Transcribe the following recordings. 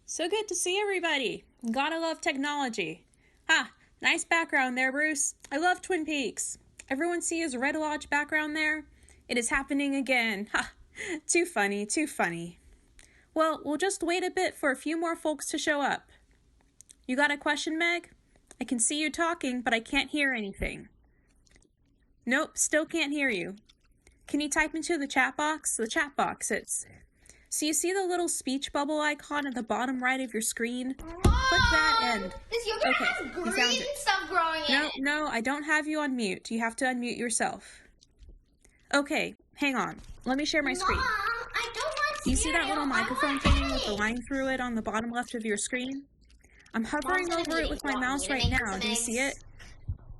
So good to see everybody. Gotta love technology. Ah, nice background there, Bruce. I love Twin Peaks. Everyone see his Red Lodge background there? It is happening again. Ha! Too funny, too funny. Well, we'll just wait a bit for a few more folks to show up. You got a question, Meg? I can see you talking, but I can't hear anything. Nope, still can't hear you. Can you type into the chat box? The chat box, So you see the little speech bubble icon at the bottom right of your screen? Click that and... This yogurt has green stuff growing in. No, I don't have you on mute. You have to unmute yourself. Okay, hang on. Let me share my screen. Mom, I don't want Do you see that little microphone thing with the line through it on the bottom left of your screen? I'm hovering over it with my mouse right now. Do you see it?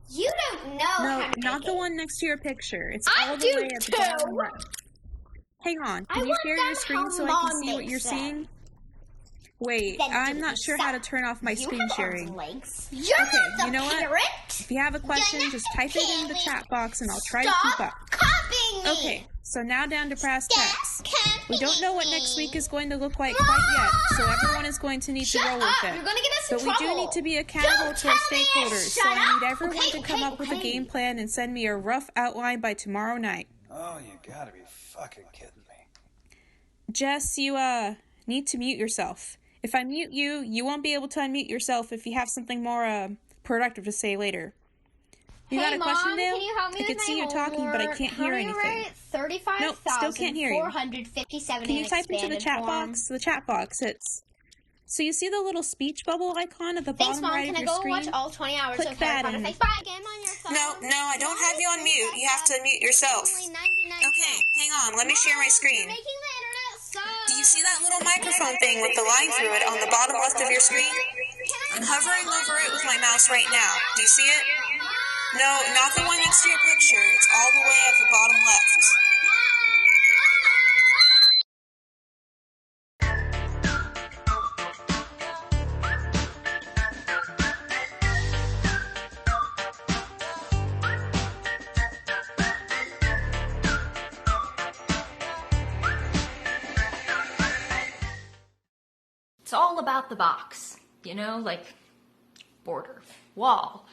You don't know how to not make the it. one next to your picture. It's I all the do way at the bottom too. left. Hang on, I can you want share them your screen how so I Mom can see what makes you're them. seeing? Wait, Then I'm give not me sure how to turn off my You screen have arms sharing. and legs. You're Okay, the you know what? parent. If you have a question, You're just not type the it in the parent. chat box and I'll try to Stop keep up. copying me. Okay, so now down to brass Stop tacks. copying We don't know what me. next week is going to look like quite yet, so everyone is going to need to roll with Shut up. it. You're gonna get us in But we do trouble. need to be accountable Don't to our tell me stakeholders, so shut I need up. everyone Okay, to come up with a game plan and send me a rough outline by tomorrow night. Oh, you gotta be fucking kidding me. Jess, you need to mute yourself. If I mute you, you won't be able to unmute yourself if you have something more productive to say later. You got a question, Mom, Dale? can you help me I can with see my you talking, but I homework? can't hear anything. Nope, still can't hear you. 35,457 Can you type into the chat box? The chat box, So you see the little speech bubble icon at the Thanks, bottom Mom. right Can of I your go screen? watch all 20 hours Click of Harry that Potter? and- Thanks. Bye. Game on your phone. No, I don't have you on mute. You have to unmute yourself. Only 99 Okay, hang on. Let me share my screen. You're making the internet suck. Do you see that little microphone thing with the line through it on the bottom left of your screen? I'm hovering over it with my mouse right now. Do you see it? No, not the one next to your picture. It's all the way at the bottom left. It's all about the box, you know, like border, wall,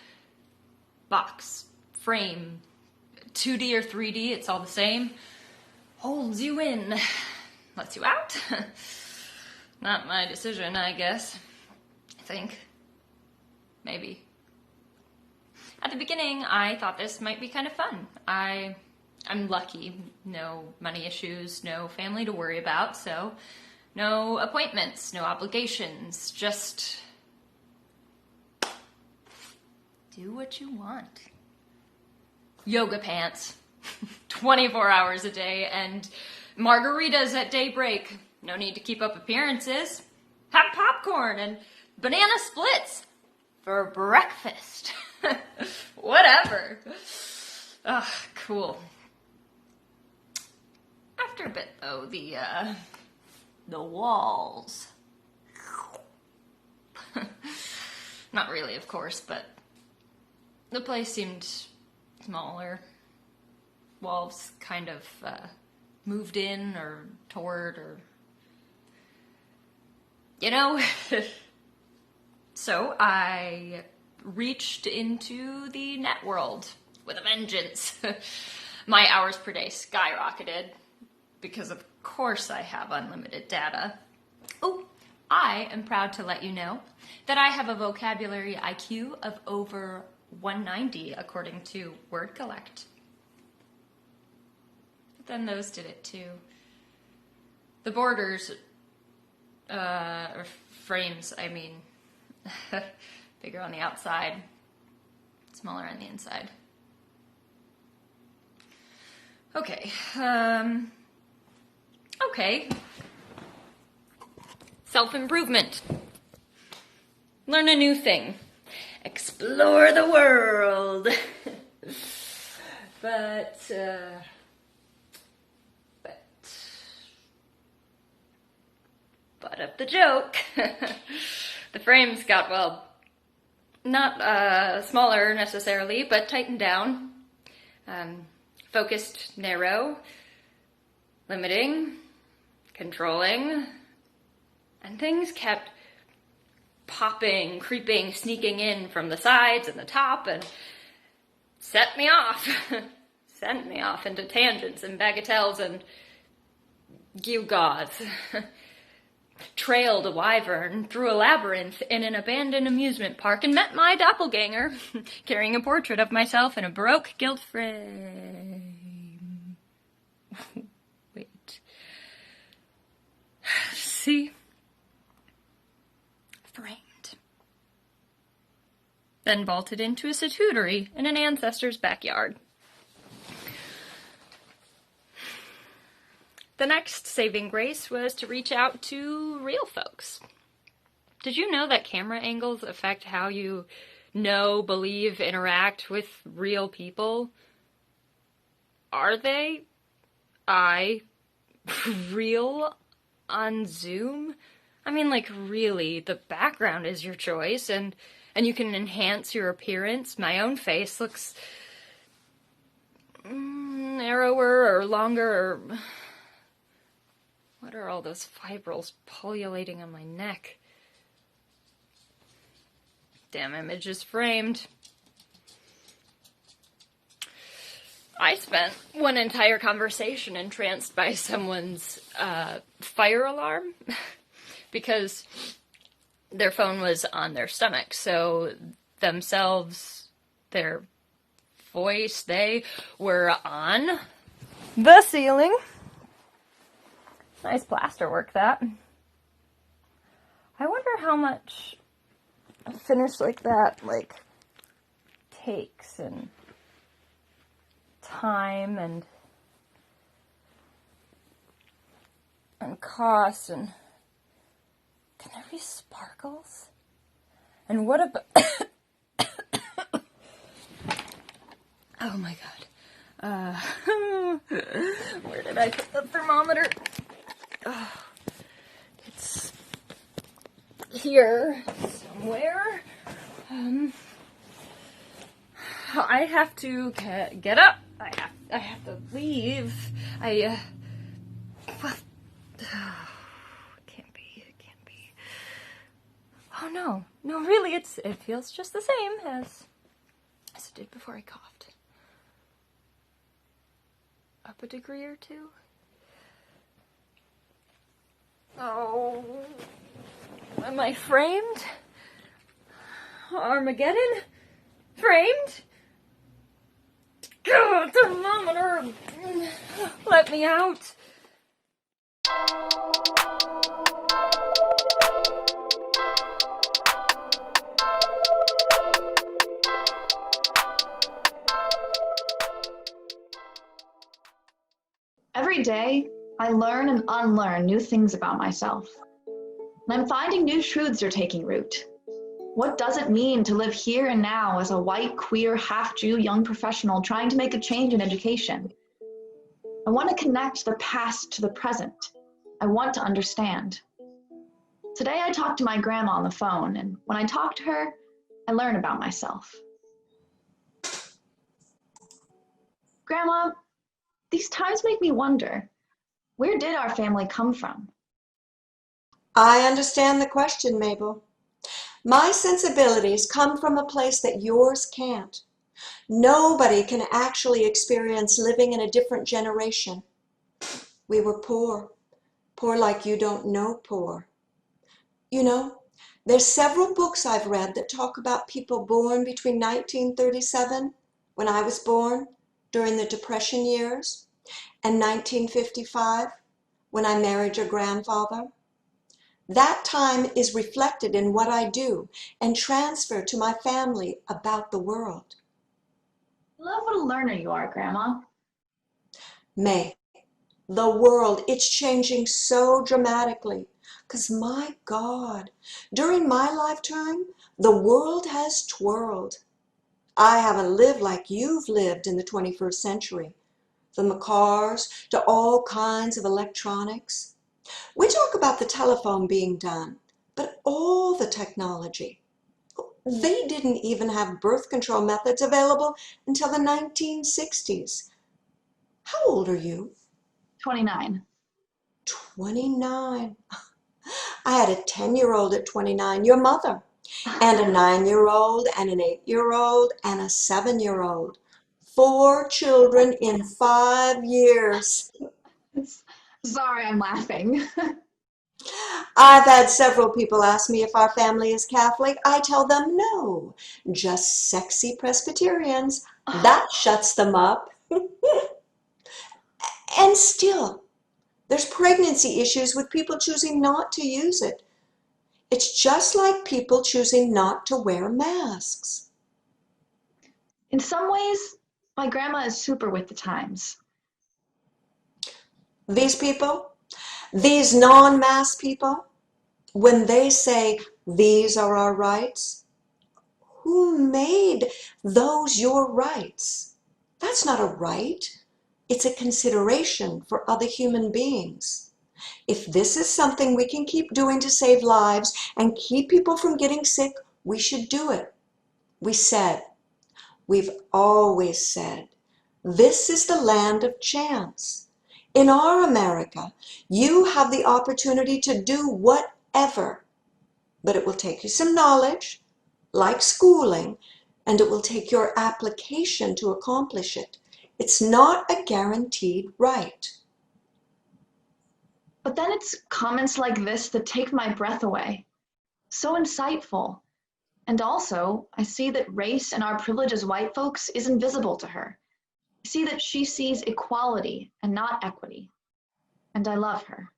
box, frame, 2D or 3D, it's all the same. Holds you in, lets you out. Not my decision, I guess. I think. Maybe. At the beginning, I thought this might be kind of fun. I'm lucky. No money issues, no family to worry about, so no appointments, no obligations, just do what you want. Yoga pants, 24 hours a day, and margaritas at daybreak. No need to keep up appearances. Have popcorn and banana splits for breakfast. Whatever. Ugh, cool. After a bit, though, the walls. Not really, of course, but the place seemed smaller. Walls kind of moved in or toward or, you know. So I reached into the net world with a vengeance. My hours per day skyrocketed because of course I have unlimited data. Oh, I am proud to let you know that I have a vocabulary IQ of over 190 according to Word Collect. But then those did it too. The borders, or frames, I mean, bigger on the outside, smaller on the inside. Okay, okay. Self-improvement. Learn a new thing. Explore the world. But butt of the joke. The frames got, well, not smaller necessarily, but tightened down. Focused, narrow, limiting, controlling, and things kept popping, creeping, sneaking in from the sides and the top, and set me off. Sent me off into tangents and bagatelles and gewgaws. Trailed a wyvern through a labyrinth in an abandoned amusement park and met my doppelganger, carrying a portrait of myself in a Baroque gilt frame. Wait. See? Framed. Then vaulted into a statuary in an ancestor's backyard. The next saving grace was to reach out to real folks. Did you know that camera angles affect how you know, believe, interact with real people? Are they? Real on Zoom? I mean, like, really, the background is your choice, and you can enhance your appearance. My own face looks narrower or longer or... What are all those fibrils pullulating on my neck? Damn image is framed. I spent one entire conversation entranced by someone's fire alarm because their phone was on their stomach. So themselves, their voice, they were on the ceiling. Nice plaster work, that. I wonder how much a finish like that, takes and time and cost, and can there be sparkles? And what about... Oh my god. Where did I put the thermometer? Oh, it's here somewhere. I have to get up. I have to leave. It can't be. Oh no, really, it feels just the same as it did before I coughed. Up a degree or two. Oh, am I framed? Armageddon? Framed? Go, thermometer! Let me out! Every day, I learn and unlearn new things about myself. And I'm finding new truths are taking root. What does it mean to live here and now as a white, queer, half-Jew young professional trying to make a change in education? I want to connect the past to the present. I want to understand. Today I talked to my grandma on the phone, and when I talk to her, I learn about myself. Grandma, these times make me wonder, where did our family come from? I understand the question, Mabel. My sensibilities come from a place that yours can't. Nobody can actually experience living in a different generation. We were poor like you don't know poor. You know, there's several books I've read that talk about people born between 1937, when I was born, during the Depression years, and 1955, when I married your grandfather. That time is reflected in what I do and transfer to my family about the world. I love what a learner you are, Grandma. May, the world, it's changing so dramatically. Because my God, during my lifetime, the world has twirled. I haven't lived like you've lived in the 21st century. From the cars to all kinds of electronics. We talk about the telephone being done, but all the technology. They didn't even have birth control methods available until the 1960s. How old are you? 29. 29. I had a 10-year-old at 29, your mother, and a 9-year-old and an 8-year-old and a 7-year-old. 4 children in 5 years. Sorry, I'm laughing. I've had several people ask me if our family is Catholic. I tell them no, just sexy Presbyterians. That shuts them up. And still, there's pregnancy issues with people choosing not to use it. It's just like people choosing not to wear masks. In some ways, my grandma is super with the times. These people, these non-mask people, when they say these are our rights, who made those your rights? That's not a right. It's a consideration for other human beings. If this is something we can keep doing to save lives and keep people from getting sick, we should do it. We've always said, this is the land of chance. In our America, you have the opportunity to do whatever, but it will take you some knowledge, like schooling, and it will take your application to accomplish it. It's not a guaranteed right. But then it's comments like this that take my breath away. So insightful. And also, I see that race and our privilege as white folks is invisible to her. I see that she sees equality and not equity. And I love her.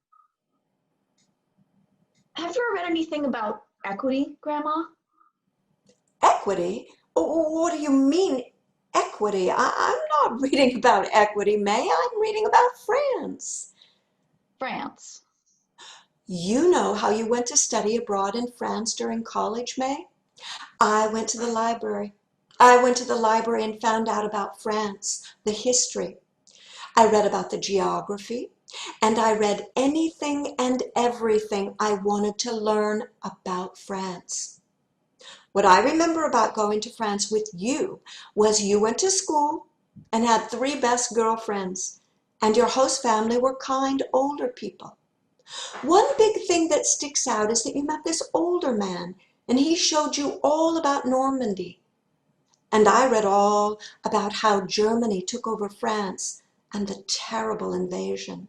Have you ever read anything about equity, Grandma? Equity? What do you mean, equity? I'm not reading about equity, May. I'm reading about France. France. You know how you went to study abroad in France during college, May? I went to the library. I went to the library and found out about France, the history. I read about the geography, and I read anything and everything I wanted to learn about France. What I remember about going to France with you was you went to school and had 3 best girlfriends, and your host family were kind older people. One big thing that sticks out is that you met this older man, and he showed you all about Normandy. And I read all about how Germany took over France and the terrible invasion.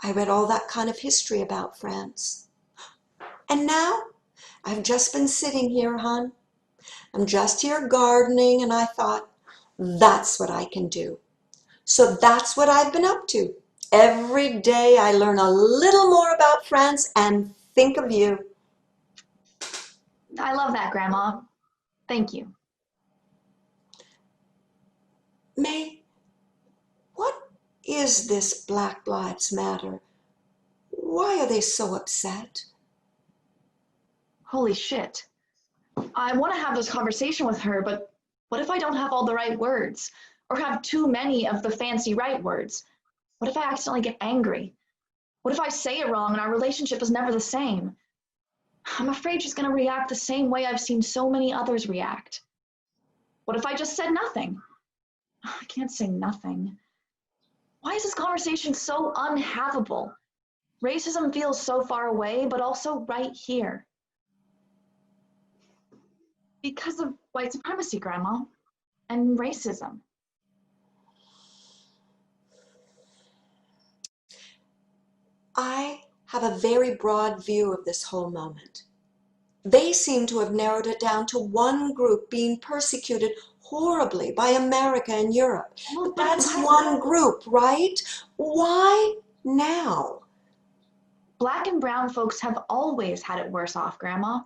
I read all that kind of history about France. And now, I've just been sitting here, hon. I'm just here gardening, and I thought, that's what I can do. So that's what I've been up to. Every day I learn a little more about France and think of you. I love that, Grandma. Thank you. May, what is this Black Lives Matter? Why are they so upset? Holy shit. I want to have this conversation with her, but what if I don't have all the right words? Or have too many of the fancy right words? What if I accidentally get angry? What if I say it wrong and our relationship is never the same? I'm afraid she's going to react the same way I've seen so many others react. What if I just said nothing? I can't say nothing. Why is this conversation so unhavable? Racism feels so far away, but also right here. Because of white supremacy, Grandma, and racism. I have a very broad view of this whole moment. They seem to have narrowed it down to one group being persecuted horribly by America and Europe. But that's one group, right? Why now? Black and brown folks have always had it worse off, Grandma.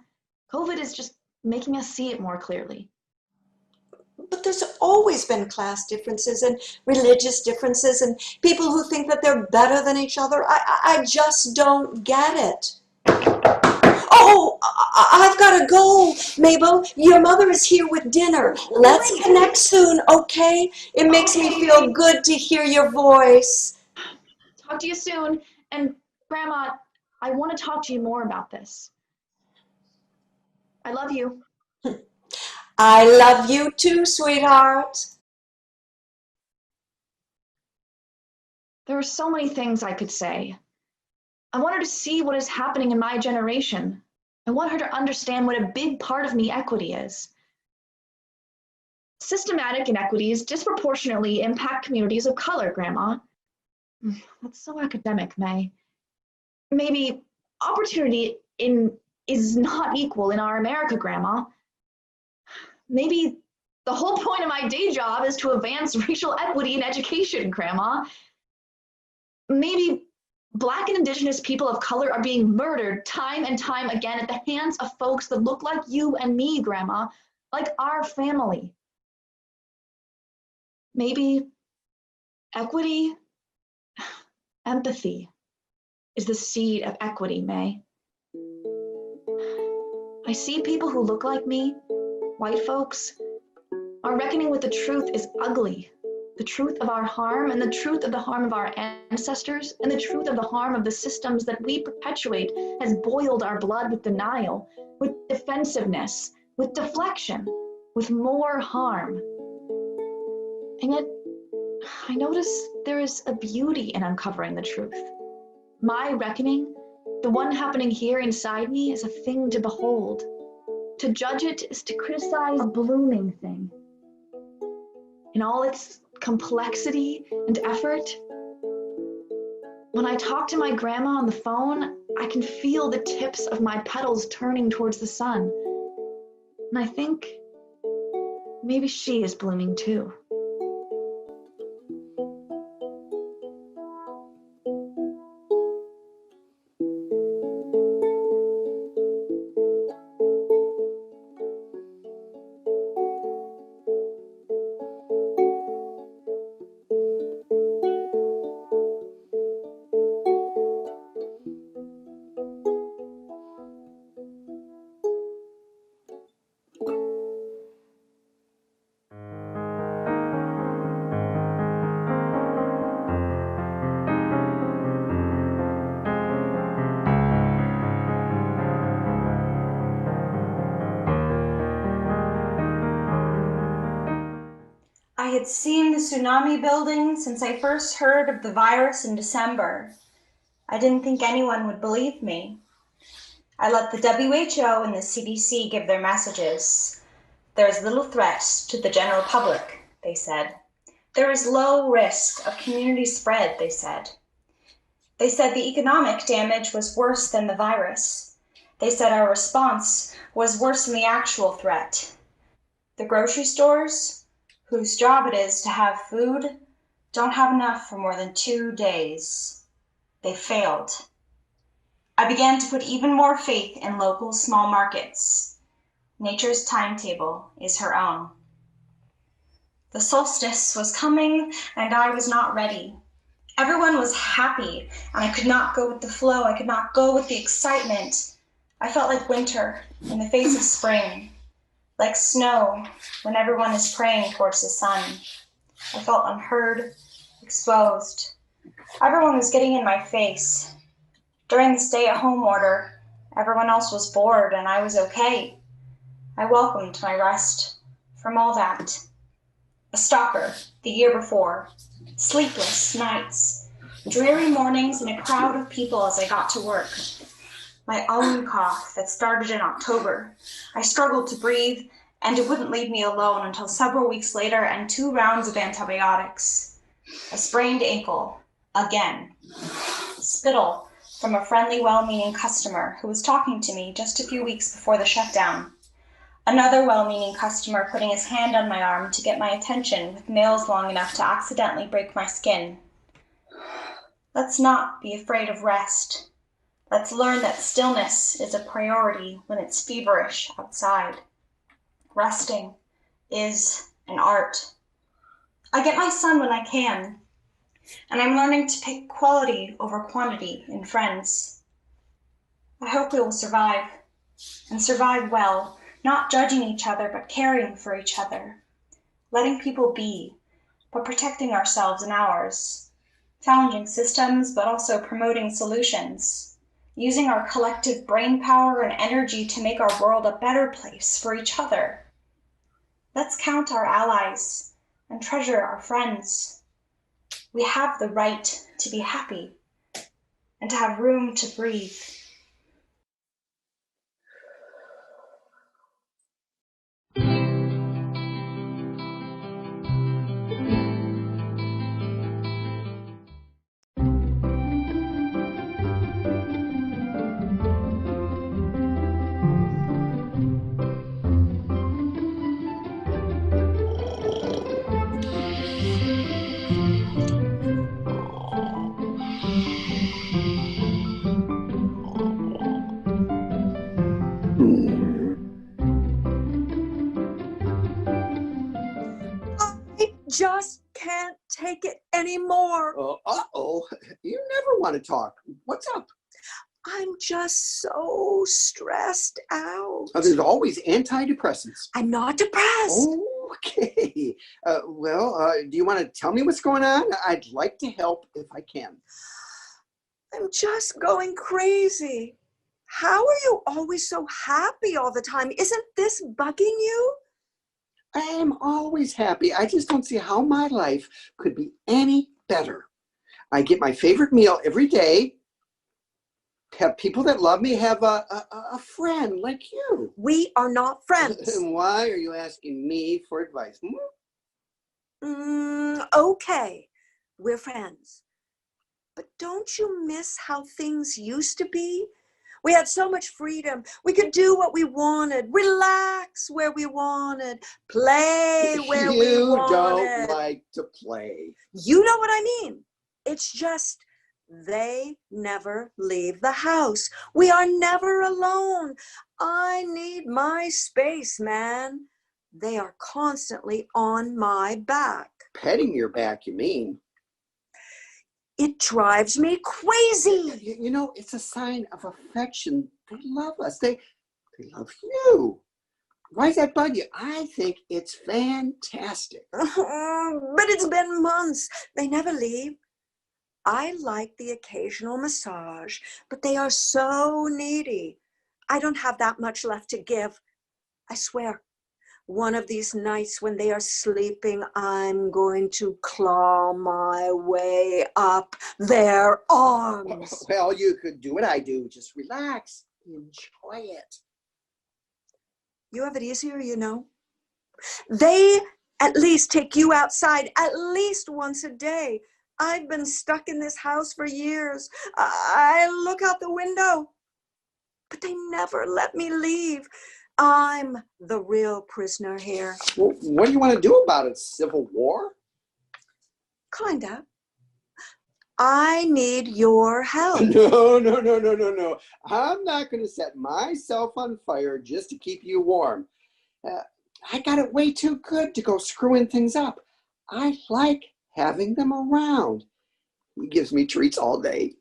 COVID is just making us see it more clearly. But there's always been class differences and religious differences and people who think that they're better than each other. I just don't get it. Oh, I've got to go, Mabel. Your mother is here with dinner. Let's connect soon, okay? It makes me feel good to hear your voice. Talk to you soon. And Grandma, I want to talk to you more about this. I love you. I love you too, sweetheart. There are so many things I could say. I want her to see what is happening in my generation. I want her to understand what a big part of me equity is. Systematic inequities disproportionately impact communities of color, Grandma. That's so academic, May. Maybe opportunity is not equal in our America, Grandma. Maybe the whole point of my day job is to advance racial equity in education, Grandma. Maybe Black and Indigenous people of color are being murdered time and time again at the hands of folks that look like you and me, Grandma, like our family. Maybe equity, empathy is the seed of equity, May. I see people who look like me, white folks, are reckoning with the truth is ugly. The truth of our harm and the truth of the harm of our ancestors and the truth of the harm of the systems that we perpetuate has boiled our blood with denial, with defensiveness, with deflection, with more harm. And yet, I notice there is a beauty in uncovering the truth. My reckoning, the one happening here inside me, is a thing to behold. To judge it is to criticize a blooming thing. In all its complexity and effort. When I talk to my grandma on the phone, I can feel the tips of my petals turning towards the sun. And I think maybe she is blooming too. I had seen the tsunami building since I first heard of the virus in December. I didn't think anyone would believe me. I let the WHO and the CDC give their messages. There is little threat to the general public, they said. There is low risk of community spread, they said. They said the economic damage was worse than the virus. They said our response was worse than the actual threat. The grocery stores, whose job it is to have food, don't have enough for more than 2 days. They failed. I began to put even more faith in local small markets. Nature's timetable is her own. The solstice was coming, and I was not ready. Everyone was happy, and I could not go with the flow. I could not go with the excitement. I felt like winter in the face of spring. Like snow when everyone is praying towards the sun. I felt unheard, exposed. Everyone was getting in my face. During the stay-at-home order, everyone else was bored and I was okay. I welcomed my rest from all that. A stalker the year before. Sleepless nights. Dreary mornings and a crowd of people as I got to work. My own cough that started in October. I struggled to breathe, and it wouldn't leave me alone until several weeks later and 2 rounds of antibiotics. A sprained ankle, again. Spittle from a friendly, well-meaning customer who was talking to me just a few weeks before the shutdown. Another well-meaning customer putting his hand on my arm to get my attention with nails long enough to accidentally break my skin. Let's not be afraid of rest. Let's learn that stillness is a priority when it's feverish outside. Resting is an art. I get my sun when I can, and I'm learning to pick quality over quantity in friends. I hope we will survive, and survive well, not judging each other, but caring for each other, letting people be, but protecting ourselves and ours, challenging systems, but also promoting solutions, using our collective brain power and energy to make our world a better place for each other. Let's count our allies and treasure our friends. We have the right to be happy and to have room to breathe. I just can't take it anymore. Uh-oh. You never want to talk. What's up? I'm just so stressed out. There's always antidepressants. I'm not depressed. Okay. Do you want to tell me what's going on? I'd like to help if I can. I'm just going crazy. How are you always so happy all the time? Isn't this bugging you? I am always happy. I just don't see how my life could be any better. I get my favorite meal every day, have people that love me, have a friend like you. We are not friends. And why are you asking me for advice? Okay, we're friends. But don't you miss how things used to be? We had so much freedom. We could do what we wanted, relax where we wanted, play where we wanted. You don't like to play. You know what I mean. It's just they never leave the house. We are never alone. I need my space, man. They are constantly on my back. Petting your back, you mean? It drives me crazy. You know, it's a sign of affection. They love us. They love you. Why does that bug you? I think it's fantastic. But it's been months. They never leave. I like the occasional massage, but they are so needy. I don't have that much left to give. I swear, one of these nights when they are sleeping, I'm going to claw my way up their arms. Well, you could do what I do. Just relax. Enjoy it. You have it easier, you know. They at least take you outside at least once a day. I've been stuck in this house for years. I look out the window, but they never let me leave. I'm the real prisoner here. Well, what do you want to do about it? Civil war? Kinda. I need your help. No. I'm not going to set myself on fire just to keep you warm. I got it way too good to go screwing things up. I like having them around. He gives me treats all day.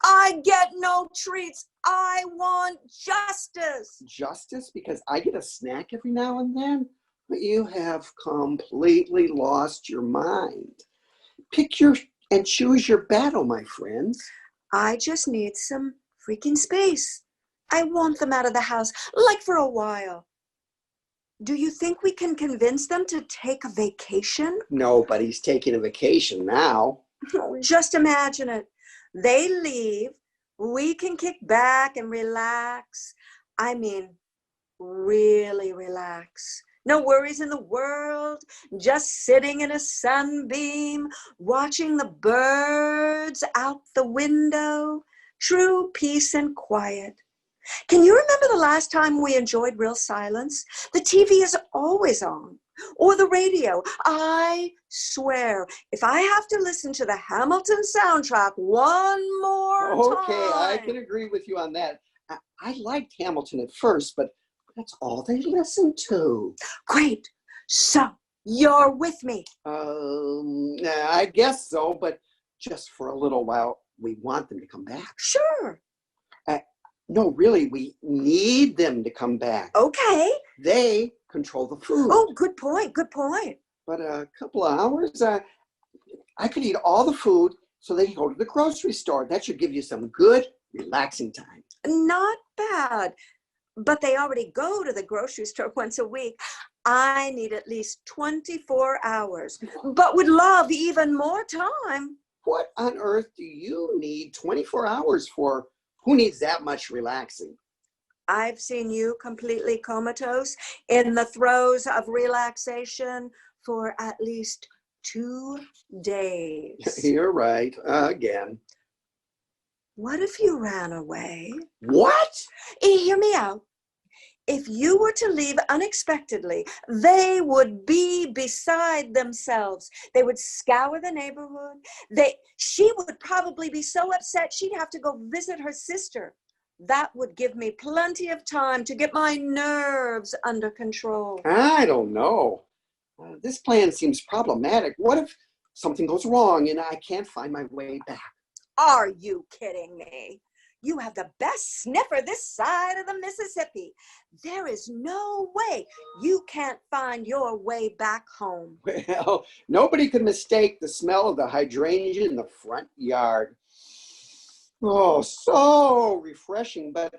I get no treats. I want justice. Justice? Because I get a snack every now and then? But you have completely lost your mind. Pick your and choose your battle, my friends. I just need some freaking space. I want them out of the house, like for a while. Do you think we can convince them to take a vacation? Nobody's taking a vacation now. Just imagine it. They leave. We can kick back and relax. I mean, really relax. No worries in the world. Just sitting in a sunbeam, watching the birds out the window. True peace and quiet. Can you remember the last time we enjoyed real silence? The TV is always on, or the radio. I swear, if I have to listen to the Hamilton soundtrack one more time. Okay, I can agree with you on that. I liked Hamilton at first, but that's all they listened to. Great. So, you're with me. I guess so, but just for a little while. We want them to come back. Sure. No, really, we need them to come back. Okay. They control the food. Oh, good point, good point. But a couple of hours, I could eat all the food so they can go to the grocery store. That should give you some good, relaxing time. Not bad. But they already go to the grocery store once a week. I need at least 24 hours, but would love even more time. What on earth do you need 24 hours for? Who needs that much relaxing? I've seen you completely comatose in the throes of relaxation for at least 2 days. You're right, again. What if you ran away? What? Hear me out. If you were to leave unexpectedly, they would be beside themselves. They would scour the neighborhood. She would probably be so upset she'd have to go visit her sister. That would give me plenty of time to get my nerves under control. I don't know. This plan seems problematic. What if something goes wrong and I can't find my way back? Are you kidding me? You have the best sniffer this side of the Mississippi. There is no way you can't find your way back home. Well, nobody could mistake the smell of the hydrangea in the front yard. Oh, so refreshing, but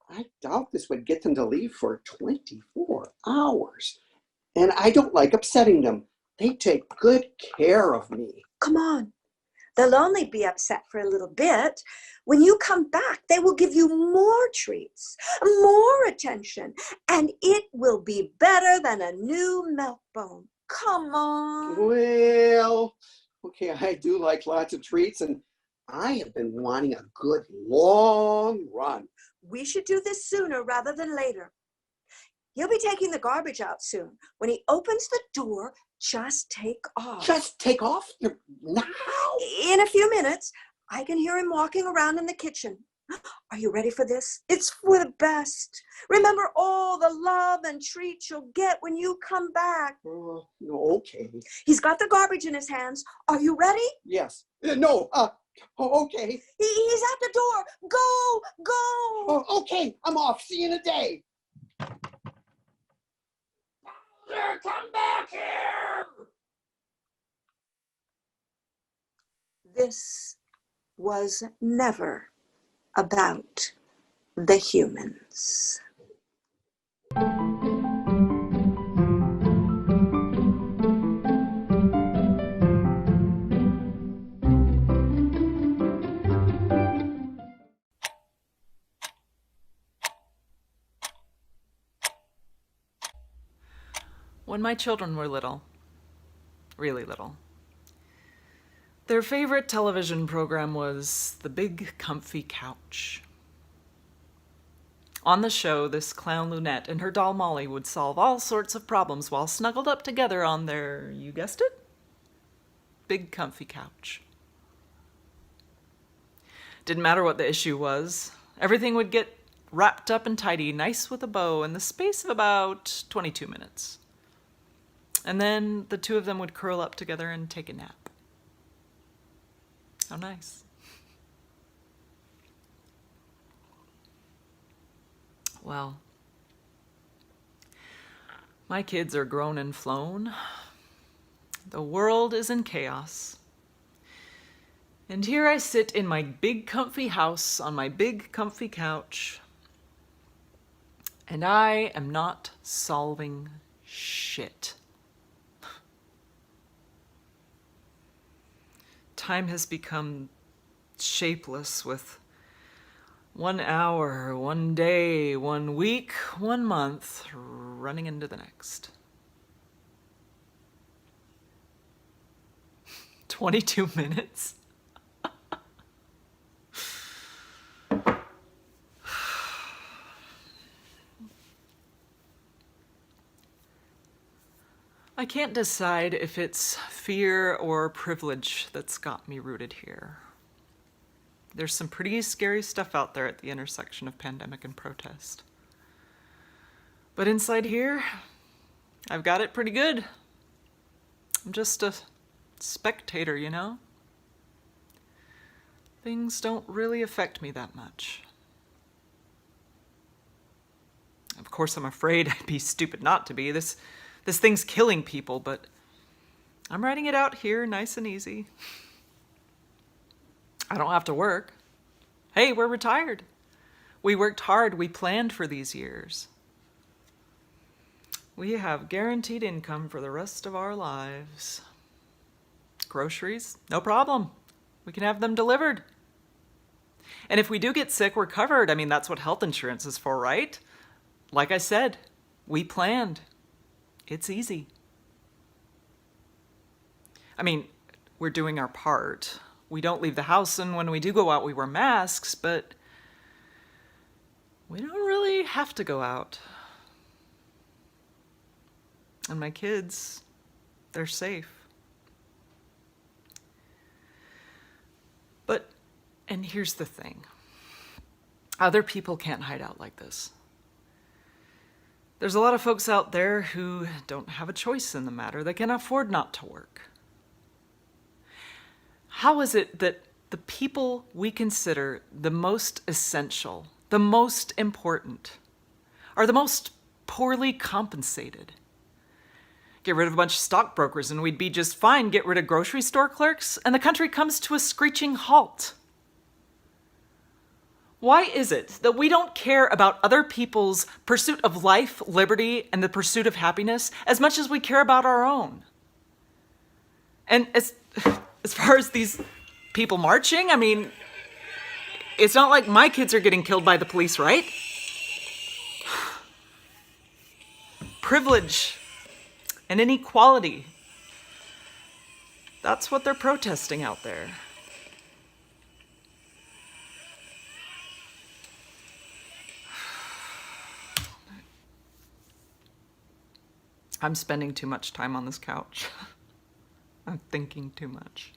I doubt this would get them to leave for 24 hours. And I don't like upsetting them. They take good care of me. Come on. They'll only be upset for a little bit. When you come back, they will give you more treats, more attention, and it will be better than a new milk bone. Come on. Well, okay, I do like lots of treats, and I have been wanting a good long run. We should do this sooner rather than later. He'll be taking the garbage out soon. When he opens the door, just take off. Just take off now? In a few minutes, I can hear him walking around in the kitchen. Are you ready for this? It's for the best. Remember all the love and treats you'll get when you come back. Okay. He's got the garbage in his hands. Are you ready? Yes. No. Okay. He's at the door. Go, go. Oh, okay. I'm off. See you in a day. Come back here! This was never about the humans. When my children were little, really little, their favorite television program was The Big Comfy Couch. On the show, this clown Lunette and her doll Molly would solve all sorts of problems while snuggled up together on their, you guessed it, big comfy couch. Didn't matter what the issue was, everything would get wrapped up and tidy, nice with a bow, in the space of about 22 minutes. And then the two of them would curl up together and take a nap. How nice. Well, my kids are grown and flown. The world is in chaos. And here I sit in my big comfy house on my big comfy couch. And I am not solving shit. Time has become shapeless with 1 hour, 1 day, 1 week, 1 month running into the next. 22 minutes? I can't decide if it's fear or privilege that's got me rooted here. There's some pretty scary stuff out there at the intersection of pandemic and protest. But inside here, I've got it pretty good. I'm just a spectator, you know? Things don't really affect me that much. Of course, I'm afraid I'd be stupid not to be. This thing's killing people, but I'm writing it out here nice and easy. I don't have to work. Hey, we're retired. We worked hard. We planned for these years. We have guaranteed income for the rest of our lives. Groceries, no problem. We can have them delivered. And if we do get sick, we're covered. I mean, that's what health insurance is for, right? Like I said, we planned. It's easy. I mean, we're doing our part. We don't leave the house, and when we do go out, we wear masks, but we don't really have to go out. And my kids, they're safe. But, and here's the thing. Other people can't hide out like this. There's a lot of folks out there who don't have a choice in the matter. They can afford not to work. How is it that the people we consider the most essential, the most important, are the most poorly compensated? Get rid of a bunch of stockbrokers and we'd be just fine. Get rid of grocery store clerks and the country comes to a screeching halt. Why is it that we don't care about other people's pursuit of life, liberty, and the pursuit of happiness as much as we care about our own? And as far as these people marching, I mean, it's not like my kids are getting killed by the police, right? Privilege and inequality. That's what they're protesting out there. I'm spending too much time on this couch. I'm thinking too much.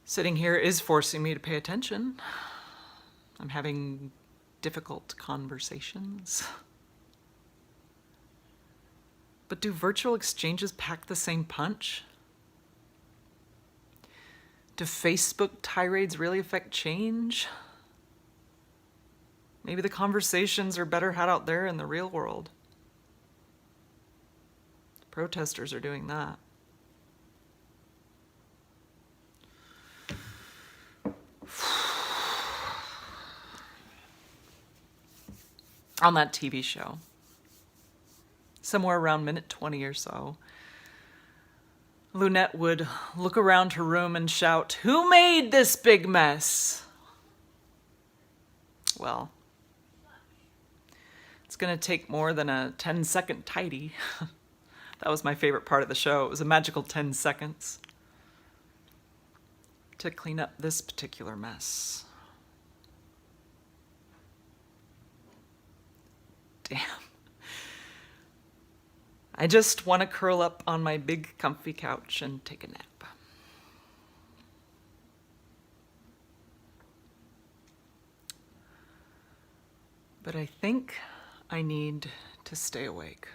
Sitting here is forcing me to pay attention. I'm having difficult conversations. But do virtual exchanges pack the same punch? Do Facebook tirades really affect change? Maybe the conversations are better had out there in the real world. Protesters are doing that. On that TV show, somewhere around minute 20 or so, Lunette would look around her room and shout, "Who made this big mess?" Well, it's going to take more than a 10-second tidy. That was my favorite part of the show. It was a magical 10 seconds to clean up this particular mess. Damn. I just want to curl up on my big comfy couch and take a nap. But I think I need to stay awake.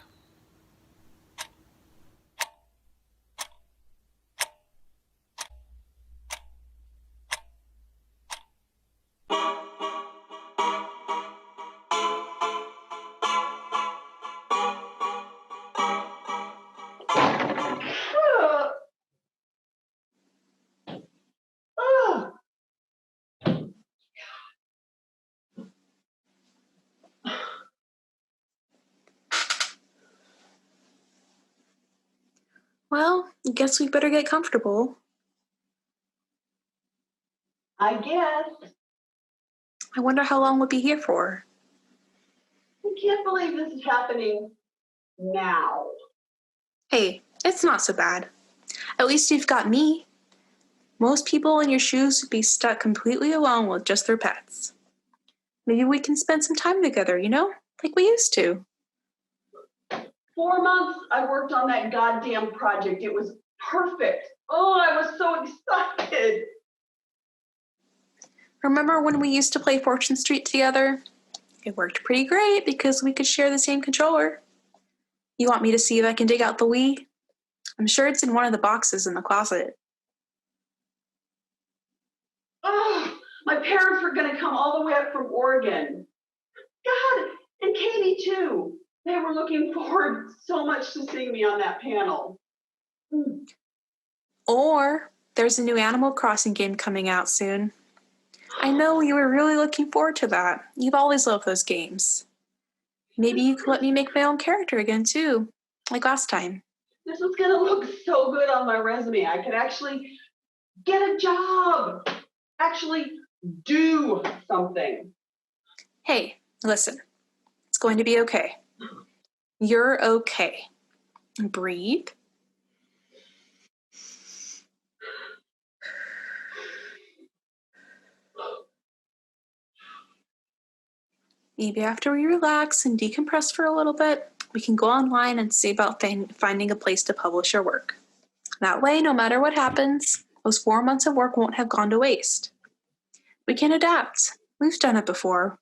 Well, I guess we better get comfortable. I guess. I wonder how long we'll be here for. I can't believe this is happening now. Hey, it's not so bad. At least you've got me. Most people in your shoes would be stuck completely alone with just their pets. Maybe we can spend some time together, like we used to. 4 months I worked on that goddamn project. It was perfect. Oh, I was so excited. Remember when we used to play Fortune Street together? It worked pretty great because we could share the same controller. You want me to see if I can dig out the Wii? I'm sure it's in one of the boxes in the closet. Oh, my parents were going to come all the way up from Oregon. God, and Katie too. They were looking forward so much to seeing me on that panel. Or there's a new Animal Crossing game coming out soon. I know you were really looking forward to that. You've always loved those games. Maybe you could let me make my own character again, too, like last time. This is gonna look so good on my resume. I could actually get a job, actually do something. Hey, listen, it's going to be okay. You're okay. Breathe. Maybe after we relax and decompress for a little bit, we can go online and see about finding a place to publish our work. That way, no matter what happens, those 4 months of work won't have gone to waste. We can adapt. We've done it before.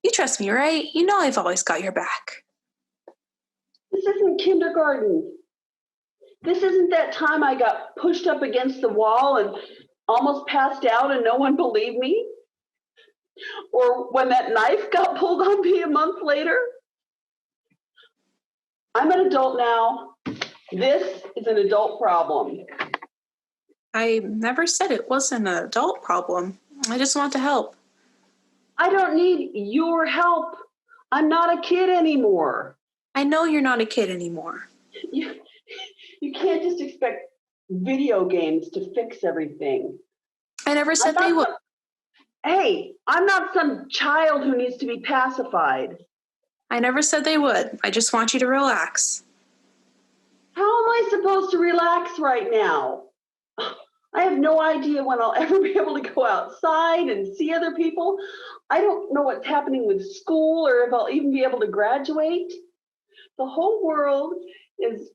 You trust me, right? You know I've always got your back. This isn't kindergarten. This isn't that time I got pushed up against the wall and almost passed out and no one believed me. Or when that knife got pulled on me a month later. I'm an adult now. This is an adult problem. I never said it wasn't an adult problem. I just want to help. I don't need your help. I'm not a kid anymore. I know you're not a kid anymore. You can't just expect video games to fix everything. I never said they would. Hey, I'm not some child who needs to be pacified. I never said they would. I just want you to relax. How am I supposed to relax right now? I have no idea when I'll ever be able to go outside and see other people. I don't know what's happening with school or if I'll even be able to graduate. The whole world is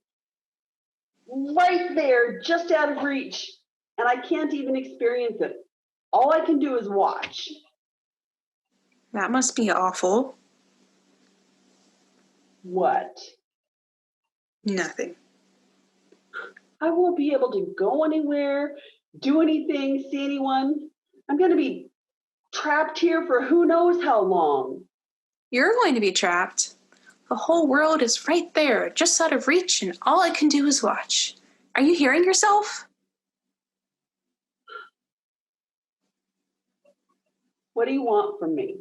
right there, just out of reach, and I can't even experience it. All I can do is watch. That must be awful. What? Nothing. I won't be able to go anywhere, do anything, see anyone. I'm going to be trapped here for who knows how long. You're going to be trapped. The whole world is right there, just out of reach, and all I can do is watch. Are you hearing yourself? What do you want from me?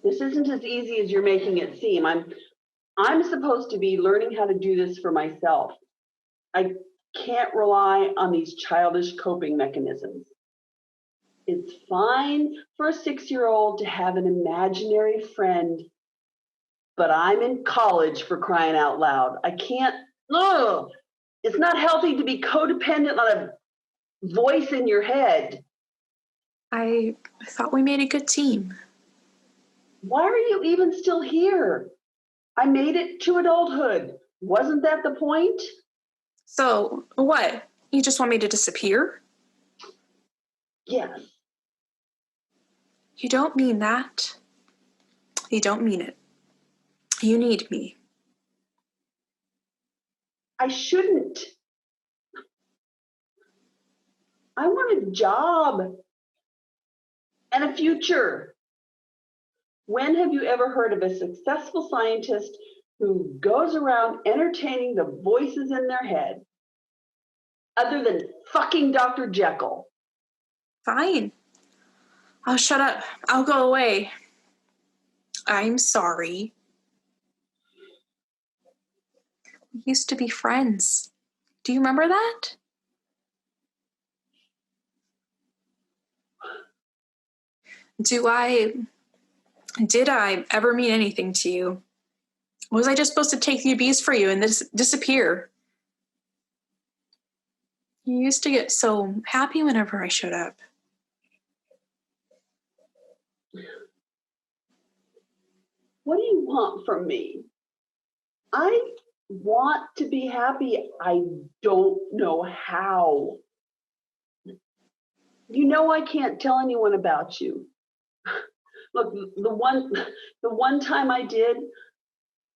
This isn't as easy as you're making it seem. I'm supposed to be learning how to do this for myself. I can't rely on these childish coping mechanisms. It's fine for a 6-year-old to have an imaginary friend, but I'm in college, for crying out loud. I can't, it's not healthy to be codependent on a voice in your head. I thought we made a good team. Why are you even still here? I made it to adulthood. Wasn't that the point? So, what? You just want me to disappear? Yes. You don't mean that. You don't mean it. You need me. I shouldn't. I want a job and a future. When have you ever heard of a successful scientist who goes around entertaining the voices in their head, other than fucking Dr. Jekyll? Fine. I'll shut up. I'll go away. I'm sorry. We used to be friends. Do you remember that? Did I ever mean anything to you? Was I just supposed to take the abuse for you and disappear? You used to get so happy whenever I showed up. What do you want from me? I want to be happy. I don't know how. You know I can't tell anyone about you. Look, the one time I did,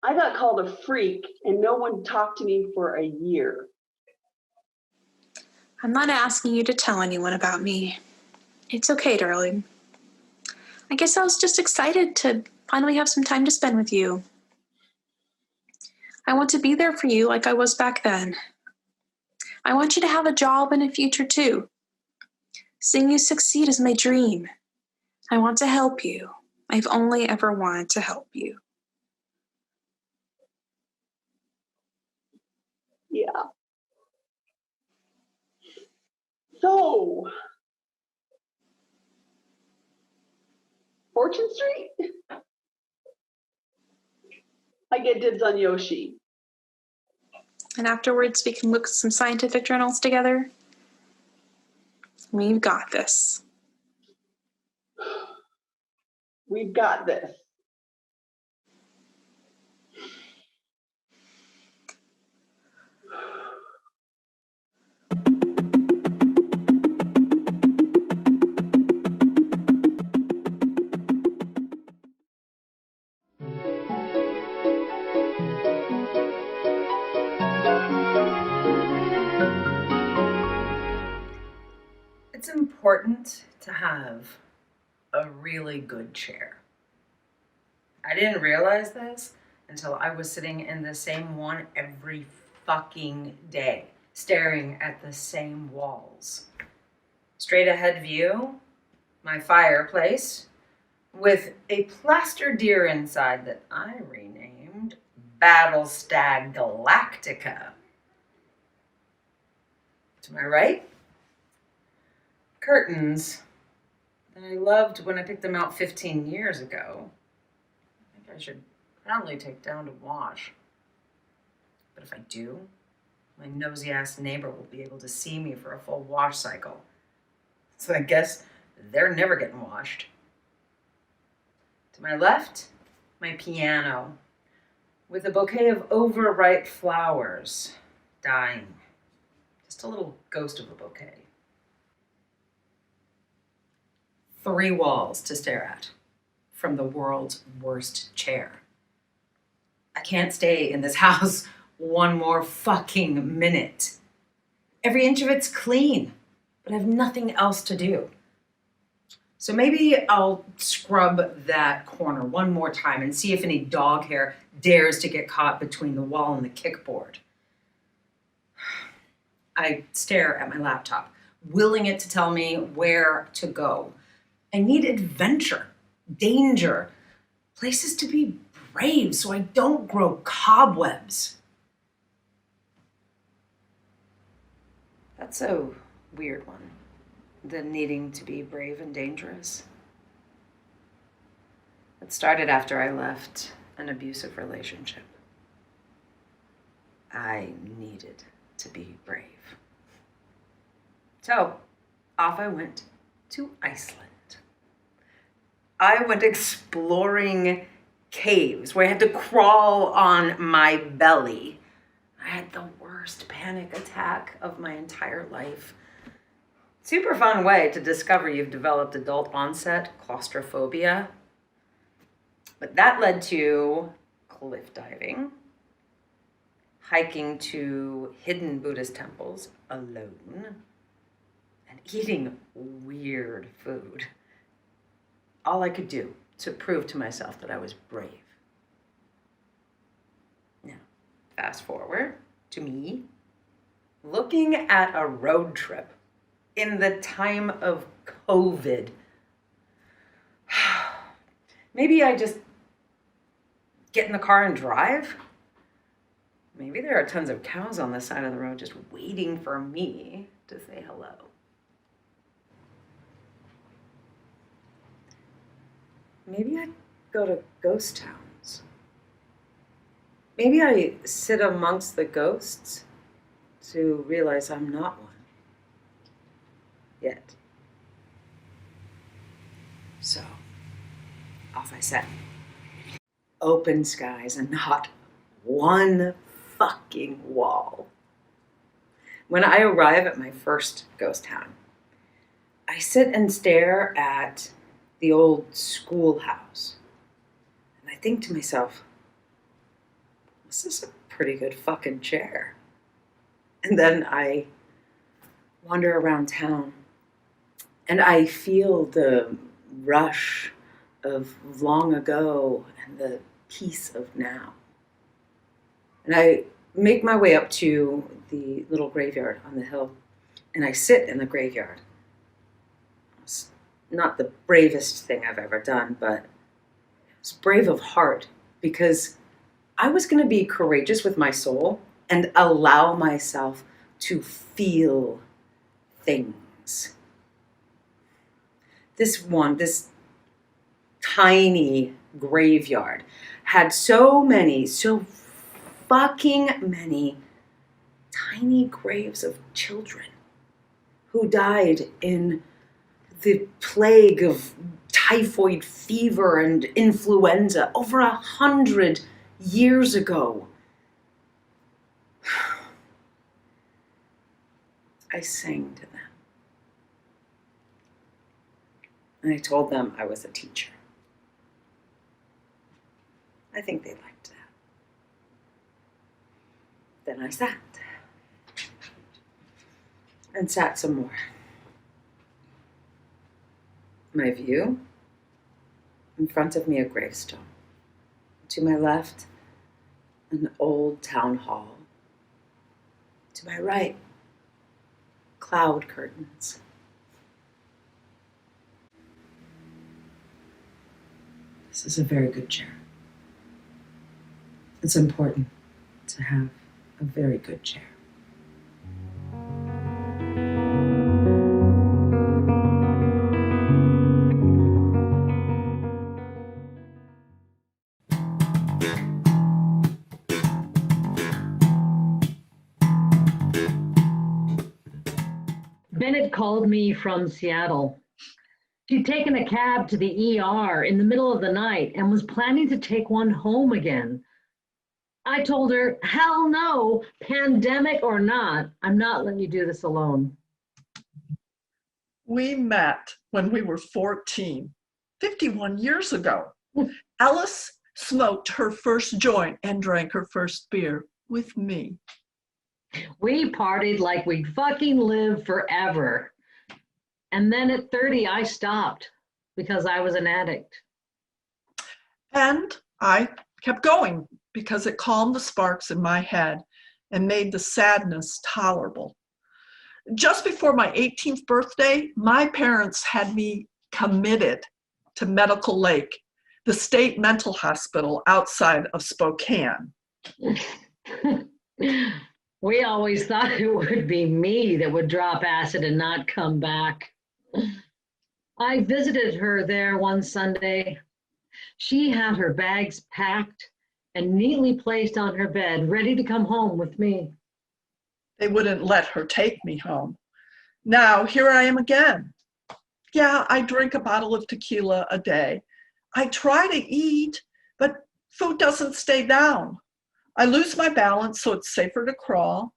I got called a freak and no one talked to me for a year. I'm not asking you to tell anyone about me. It's okay, darling. I guess I was just excited to finally have some time to spend with you. I want to be there for you like I was back then. I want you to have a job and a future too. Seeing you succeed is my dream. I want to help you. I've only ever wanted to help you. Yeah. So, Fortune Street? I get dibs on Yoshi. And afterwards, we can look at some scientific journals together. We've got this. We've got this. It's important to have a really good chair. I didn't realize this until I was sitting in the same one every fucking day, staring at the same walls. Straight ahead view, my fireplace, with a plaster deer inside that I renamed Battlestag Galactica. To my right, curtains that I loved when I picked them out 15 years ago. I think I should probably take down to wash. But if I do, my nosy ass neighbor will be able to see me for a full wash cycle. So I guess they're never getting washed. To my left, my piano, with a bouquet of overripe flowers, dying. Just a little ghost of a bouquet. 3 walls to stare at from the world's worst chair. I can't stay in this house one more fucking minute. Every inch of it's clean, but I have nothing else to do. So maybe I'll scrub that corner one more time and see if any dog hair dares to get caught between the wall and the kickboard. I stare at my laptop, willing it to tell me where to go. I need adventure, danger, places to be brave so I don't grow cobwebs. That's a weird one, the needing to be brave and dangerous. It started after I left an abusive relationship. I needed to be brave. So, off I went to Iceland. I went exploring caves where I had to crawl on my belly. I had the worst panic attack of my entire life. Super fun way to discover you've developed adult onset claustrophobia. But that led to cliff diving, hiking to hidden Buddhist temples alone, and eating weird food. All I could do to prove to myself that I was brave. Now, fast forward to me looking at a road trip in the time of COVID. Maybe I just get in the car and drive? Maybe there are tons of cows on the side of the road just waiting for me to say hello. Maybe I go to ghost towns. Maybe I sit amongst the ghosts to realize I'm not one. Yet. So, off I set. Open skies and not one fucking wall. When I arrive at my first ghost town, I sit and stare at the old schoolhouse. And I think to myself, this is a pretty good fucking chair. And then I wander around town and I feel the rush of long ago and the peace of now. And I make my way up to the little graveyard on the hill, and I sit in the graveyard. It's not the bravest thing I've ever done, but it's brave of heart because I was going to be courageous with my soul and allow myself to feel things. This tiny graveyard had so fucking many tiny graves of children who died in the plague of typhoid fever and influenza over 100 years ago. I sang to them. And I told them I was a teacher. I think they liked that. Then I sat. And sat some more. My view, in front of me a gravestone. To my left, an old town hall. To my right, cloud curtains. This is a very good chair. It's important to have a very good chair. Bennett called me from Seattle. She'd taken a cab to the ER in the middle of the night and was planning to take one home again. I told her, hell no, pandemic or not, I'm not letting you do this alone. We met when we were 14, 51 years ago. Alice smoked her first joint and drank her first beer with me. We partied like we'd fucking live forever. And then at 30, I stopped because I was an addict. And I kept going because it calmed the sparks in my head and made the sadness tolerable. Just before my 18th birthday, my parents had me committed to Medical Lake, the state mental hospital outside of Spokane. We always thought it would be me that would drop acid and not come back. I visited her there one Sunday. She had her bags packed and neatly placed on her bed, ready to come home with me. They wouldn't let her take me home. Now, here I am again. Yeah, I drink a bottle of tequila a day. I try to eat, but food doesn't stay down. I lose my balance, so it's safer to crawl.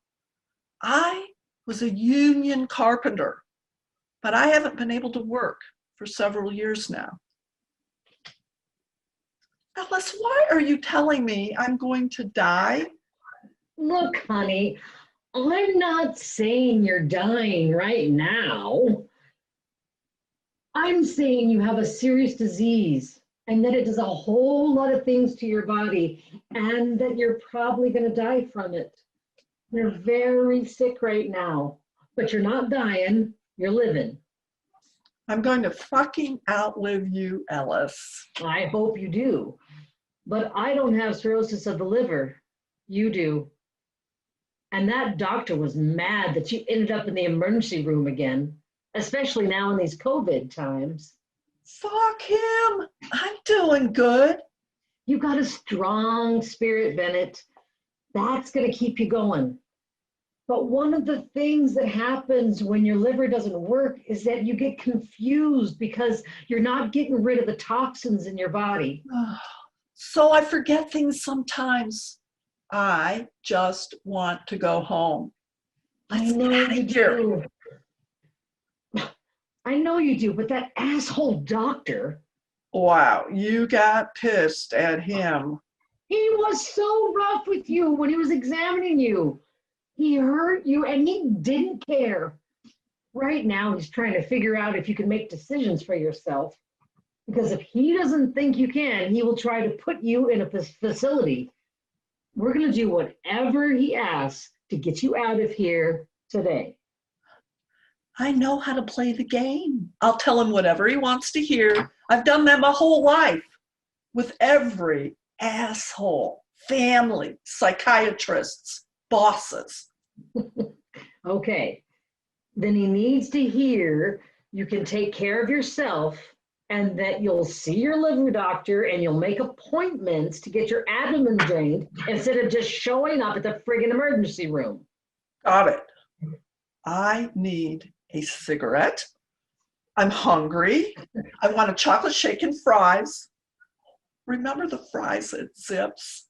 I was a union carpenter, but I haven't been able to work for several years now. Alice, why are you telling me I'm going to die? Look, honey, I'm not saying you're dying right now. I'm saying you have a serious disease and that it does a whole lot of things to your body and that you're probably going to die from it. You're very sick right now, but you're not dying, you're living. I'm going to fucking outlive you, Alice. I hope you do. But I don't have cirrhosis of the liver. You do. And that doctor was mad that you ended up in the emergency room again, especially now in these COVID times. Fuck him. I'm doing good. You got a strong spirit, Bennett. That's going to keep you going. But one of the things that happens when your liver doesn't work is that you get confused because you're not getting rid of the toxins in your body. So I forget things sometimes. I just want to go home. I know you do. I know you do, but that asshole doctor. Wow, you got pissed at him. He was so rough with you when he was examining you. He hurt you and he didn't care. Right now, he's trying to figure out if you can make decisions for yourself. Because if he doesn't think you can, he will try to put you in a facility. We're going to do whatever he asks to get you out of here today. I know how to play the game. I'll tell him whatever he wants to hear. I've done that my whole life with every asshole, family, psychiatrists, bosses. Okay. Then he needs to hear you can take care of yourself and that you'll see your liver doctor and you'll make appointments to get your abdomen drained instead of just showing up at the friggin' emergency room. Got it. I need a cigarette. I'm hungry. I want a chocolate shake and fries. Remember the fries at Zips?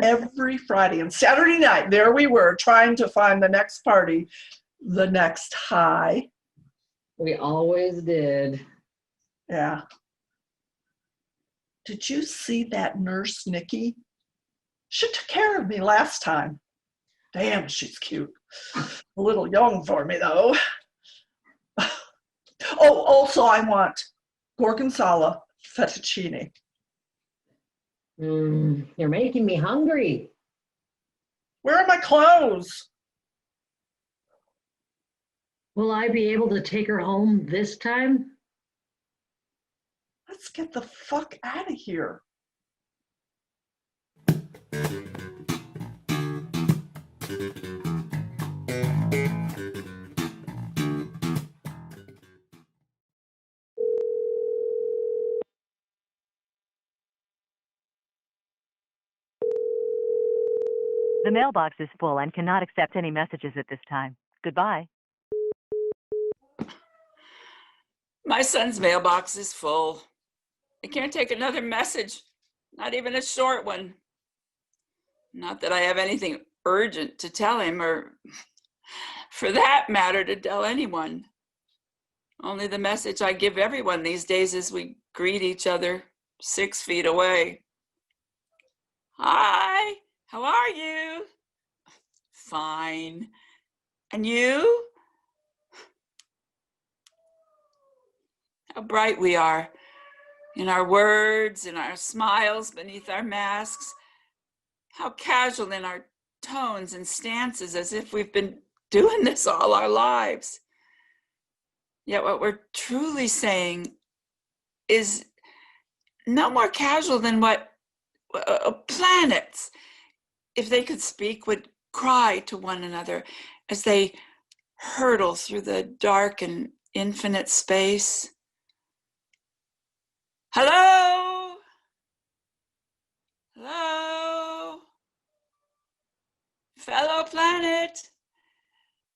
Every Friday and Saturday night, there we were trying to find the next party, the next high. We always did. Yeah. Did you see that nurse, Nikki? She took care of me last time. Damn, she's cute. A little young for me, though. Oh, also I want gorgonzola fettuccine. You're making me hungry. Where are my clothes? Will I be able to take her home this time? Let's get the fuck out of here. The mailbox is full and cannot accept any messages at this time. Goodbye. My son's mailbox is full. I can't take another message, not even a short one. Not that I have anything urgent to tell him, or for that matter, to tell anyone. Only the message I give everyone these days as we greet each other 6 feet away. Hi, how are you? Fine. And you? How bright we are in our words, in our smiles beneath our masks. How casual in our tones and stances, as if we've been doing this all our lives. Yet what we're truly saying is no more casual than what planets, if they could speak, would cry to one another as they hurtle through the dark and infinite space. Hello? Hello? Fellow planet,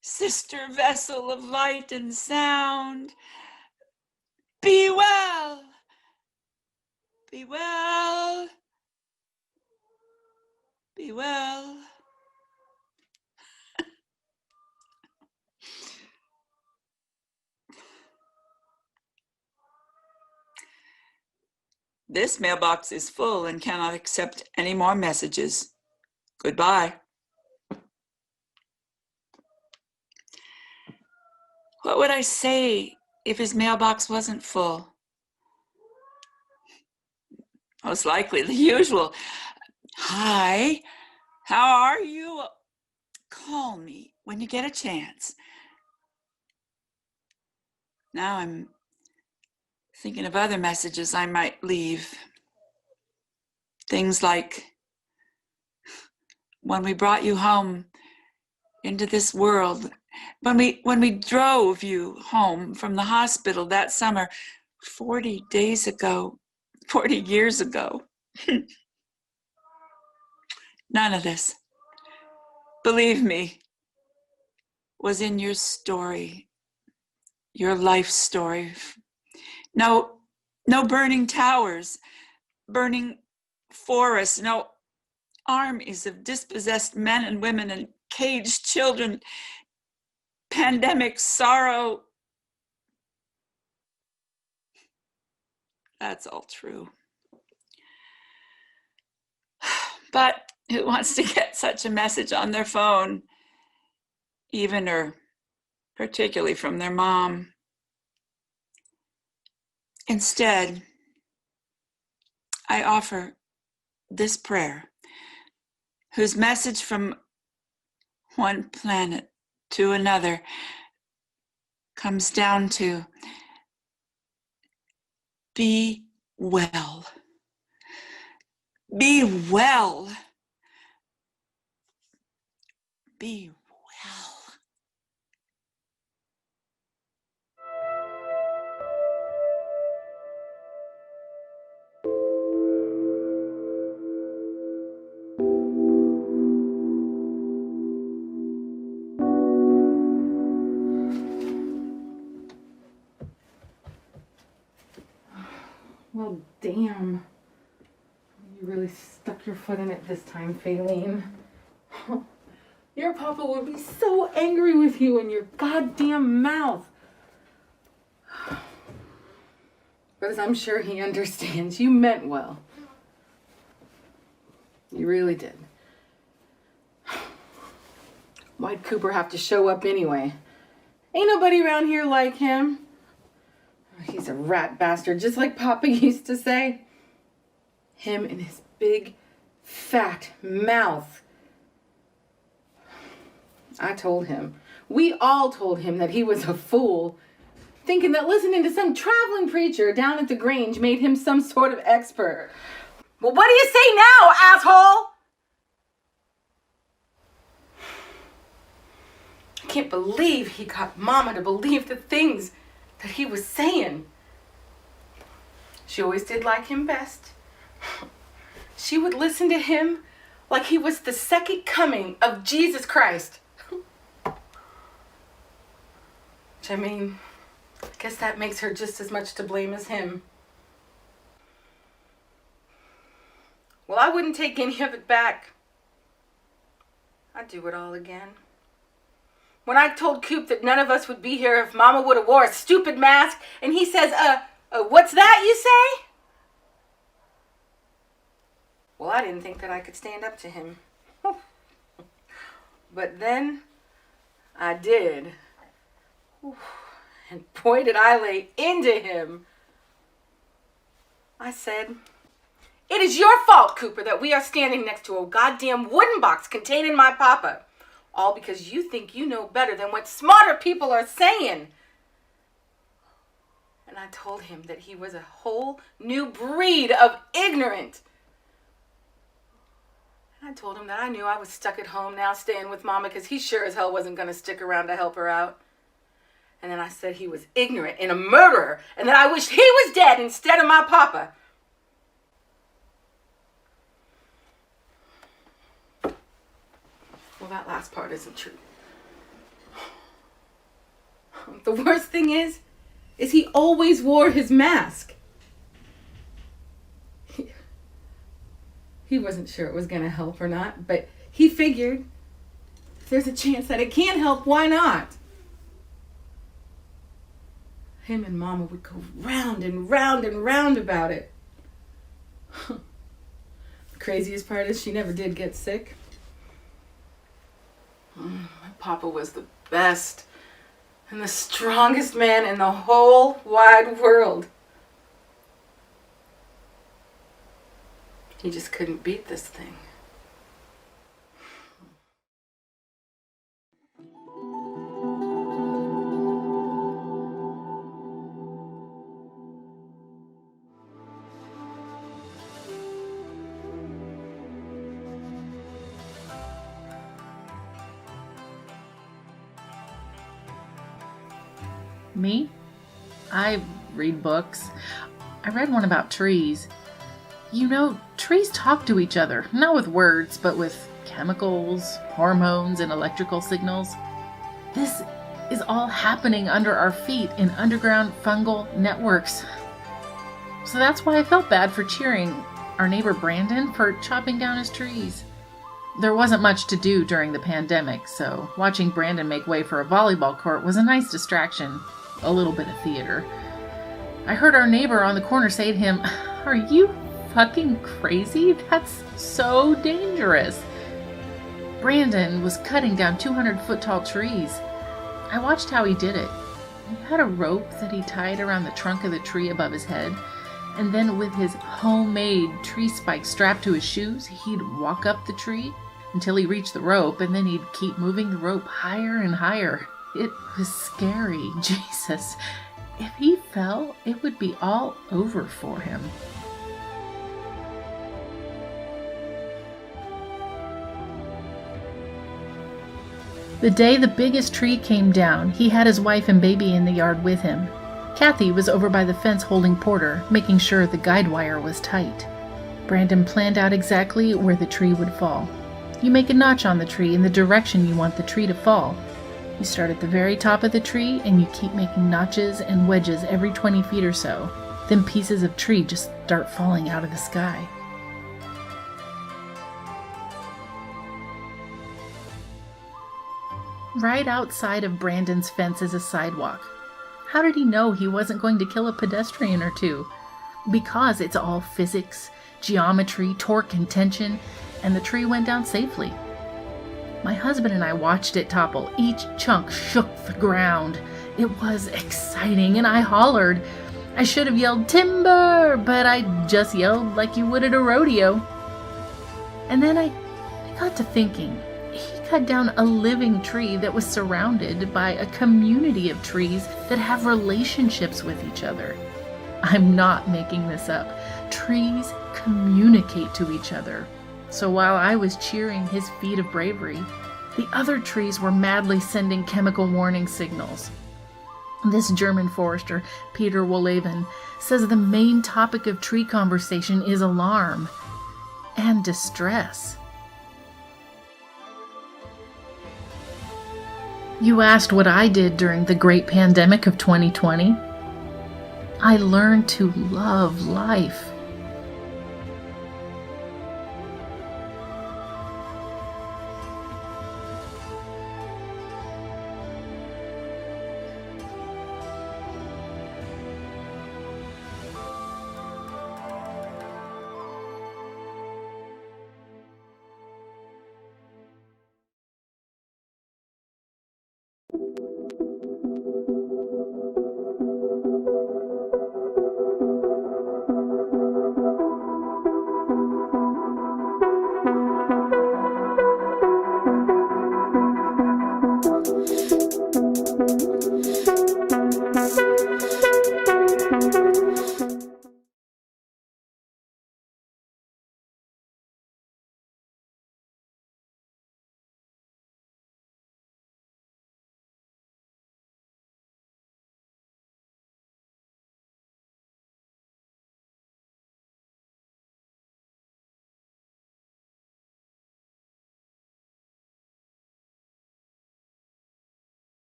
sister vessel of light and sound, be well, be well, be well. This mailbox is full and cannot accept any more messages. Goodbye. What would I say if his mailbox wasn't full? Most likely the usual. Hi, how are you? Call me when you get a chance. Now I'm thinking of other messages I might leave. Things like, when we brought you home into this world, when we drove you home from the hospital that summer, 40 days ago, 40 years ago. None of this, believe me, was in your story, your life story. No burning towers, burning forests, no armies of dispossessed men and women and caged children, pandemic sorrow. That's all true. But who wants to get such a message on their phone, even or particularly from their mom? Instead, I offer this prayer whose message from one planet to another comes down to be well. Be well. Be well. Well, damn. You really stuck your foot in it this time, Faylene. Your papa would be so angry with you in your goddamn mouth. But as I'm sure he understands, you meant well. You really did. Why'd Cooper have to show up anyway? Ain't nobody around here like him. He's a rat bastard, just like Papa used to say. Him and his big, fat mouth. I told him. We all told him that he was a fool, thinking that listening to some traveling preacher down at the Grange made him some sort of expert. Well, what do you say now, asshole? I can't believe he got Mama to believe the things that he was saying. She always did like him best. She would listen to him like he was the second coming of Jesus Christ. Which, I mean, I guess that makes her just as much to blame as him. Well, I wouldn't take any of it back. I'd do it all again. When I told Coop that none of us would be here if Mama would have wore a stupid mask, and he says, what's that you say? Well, I didn't think that I could stand up to him. But then I did. And boy, did I lay into him. I said, "It is your fault, Cooper, that we are standing next to a goddamn wooden box containing my papa. All because you think you know better than what smarter people are saying." And I told him that he was a whole new breed of ignorant. And I told him that I knew I was stuck at home now staying with Mama because he sure as hell wasn't going to stick around to help her out. And then I said he was ignorant and a murderer and that I wished he was dead instead of my papa. Well, that last part isn't true. The worst thing is he always wore his mask. He wasn't sure it was going to help or not, but he figured if there's a chance that it can help, why not? Him and Mama would go round and round and round about it. The craziest part is she never did get sick. My papa was the best and the strongest man in the whole wide world. He just couldn't beat this thing. Me? I read books. I read one about trees. You know, trees talk to each other, not with words, but with chemicals, hormones, and electrical signals. This is all happening under our feet in underground fungal networks. So that's why I felt bad for cheering our neighbor Brandon for chopping down his trees. There wasn't much to do during the pandemic, so watching Brandon make way for a volleyball court was a nice distraction. A little bit of theater. I heard our neighbor on the corner say to him, "Are you fucking crazy? That's so dangerous." Brandon was cutting down 200-foot tall trees. I watched how he did it. He had a rope that he tied around the trunk of the tree above his head, and then with his homemade tree spike strapped to his shoes, he'd walk up the tree, until he reached the rope, and then he'd keep moving the rope higher and higher. It was scary. Jesus. If he fell, it would be all over for him. The day the biggest tree came down, he had his wife and baby in the yard with him. Kathy was over by the fence holding Porter, making sure the guide wire was tight. Brandon planned out exactly where the tree would fall. You make a notch on the tree in the direction you want the tree to fall. You start at the very top of the tree and you keep making notches and wedges every 20 feet or so. Then pieces of tree just start falling out of the sky. Right outside of Brandon's fence is a sidewalk. How did he know he wasn't going to kill a pedestrian or two? Because it's all physics, geometry, torque, and tension, and the tree went down safely. My husband and I watched it topple. Each chunk shook the ground. It was exciting, and I hollered. I should have yelled, "Timber!" but I just yelled like you would at a rodeo. And then I got to thinking. He cut down a living tree that was surrounded by a community of trees that have relationships with each other. I'm not making this up. Trees communicate to each other. So while I was cheering his feat of bravery, the other trees were madly sending chemical warning signals. This German forester, Peter Wolleben, says the main topic of tree conversation is alarm and distress. You asked what I did during the great pandemic of 2020. I learned to love life.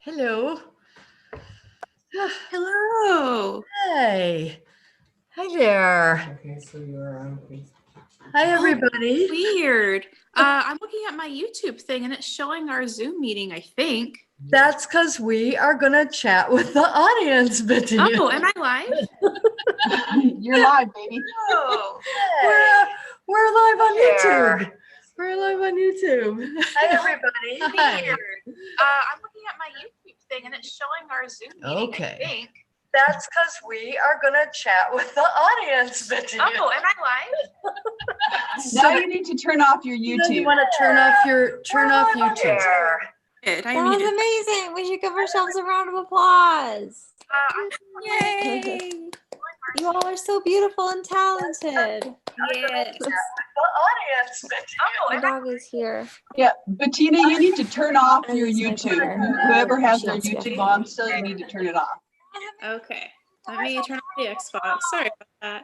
Hello. Hello. Hey. Hi there. Okay, so you're on, please. Hi, everybody. Oh, weird. I'm looking at my YouTube thing and it's showing our Zoom meeting, I think. That's because we are going to chat with the audience, Bettina. Oh, am I live? You're live, baby. Oh, We're live on YouTube. We're live on YouTube. Hi, everybody. Hi. weird. I'm looking at my YouTube thing and it's showing our Zoom meeting, Okay. I think. That's because we are going to chat with the audience, Bettina. Oh, am I live? Now you need to turn off your YouTube. You want to turn off YouTube. That was amazing. We should give ourselves a round of applause. Yay! You all are so beautiful and talented. Yes. The audience, My dog is here. Yeah, Bettina, you need to turn off your That's my YouTube. brother. Whoever has She their wants to YouTube get on still, you need to turn it off. Okay. Let me turn off the Xbox. Sorry about that.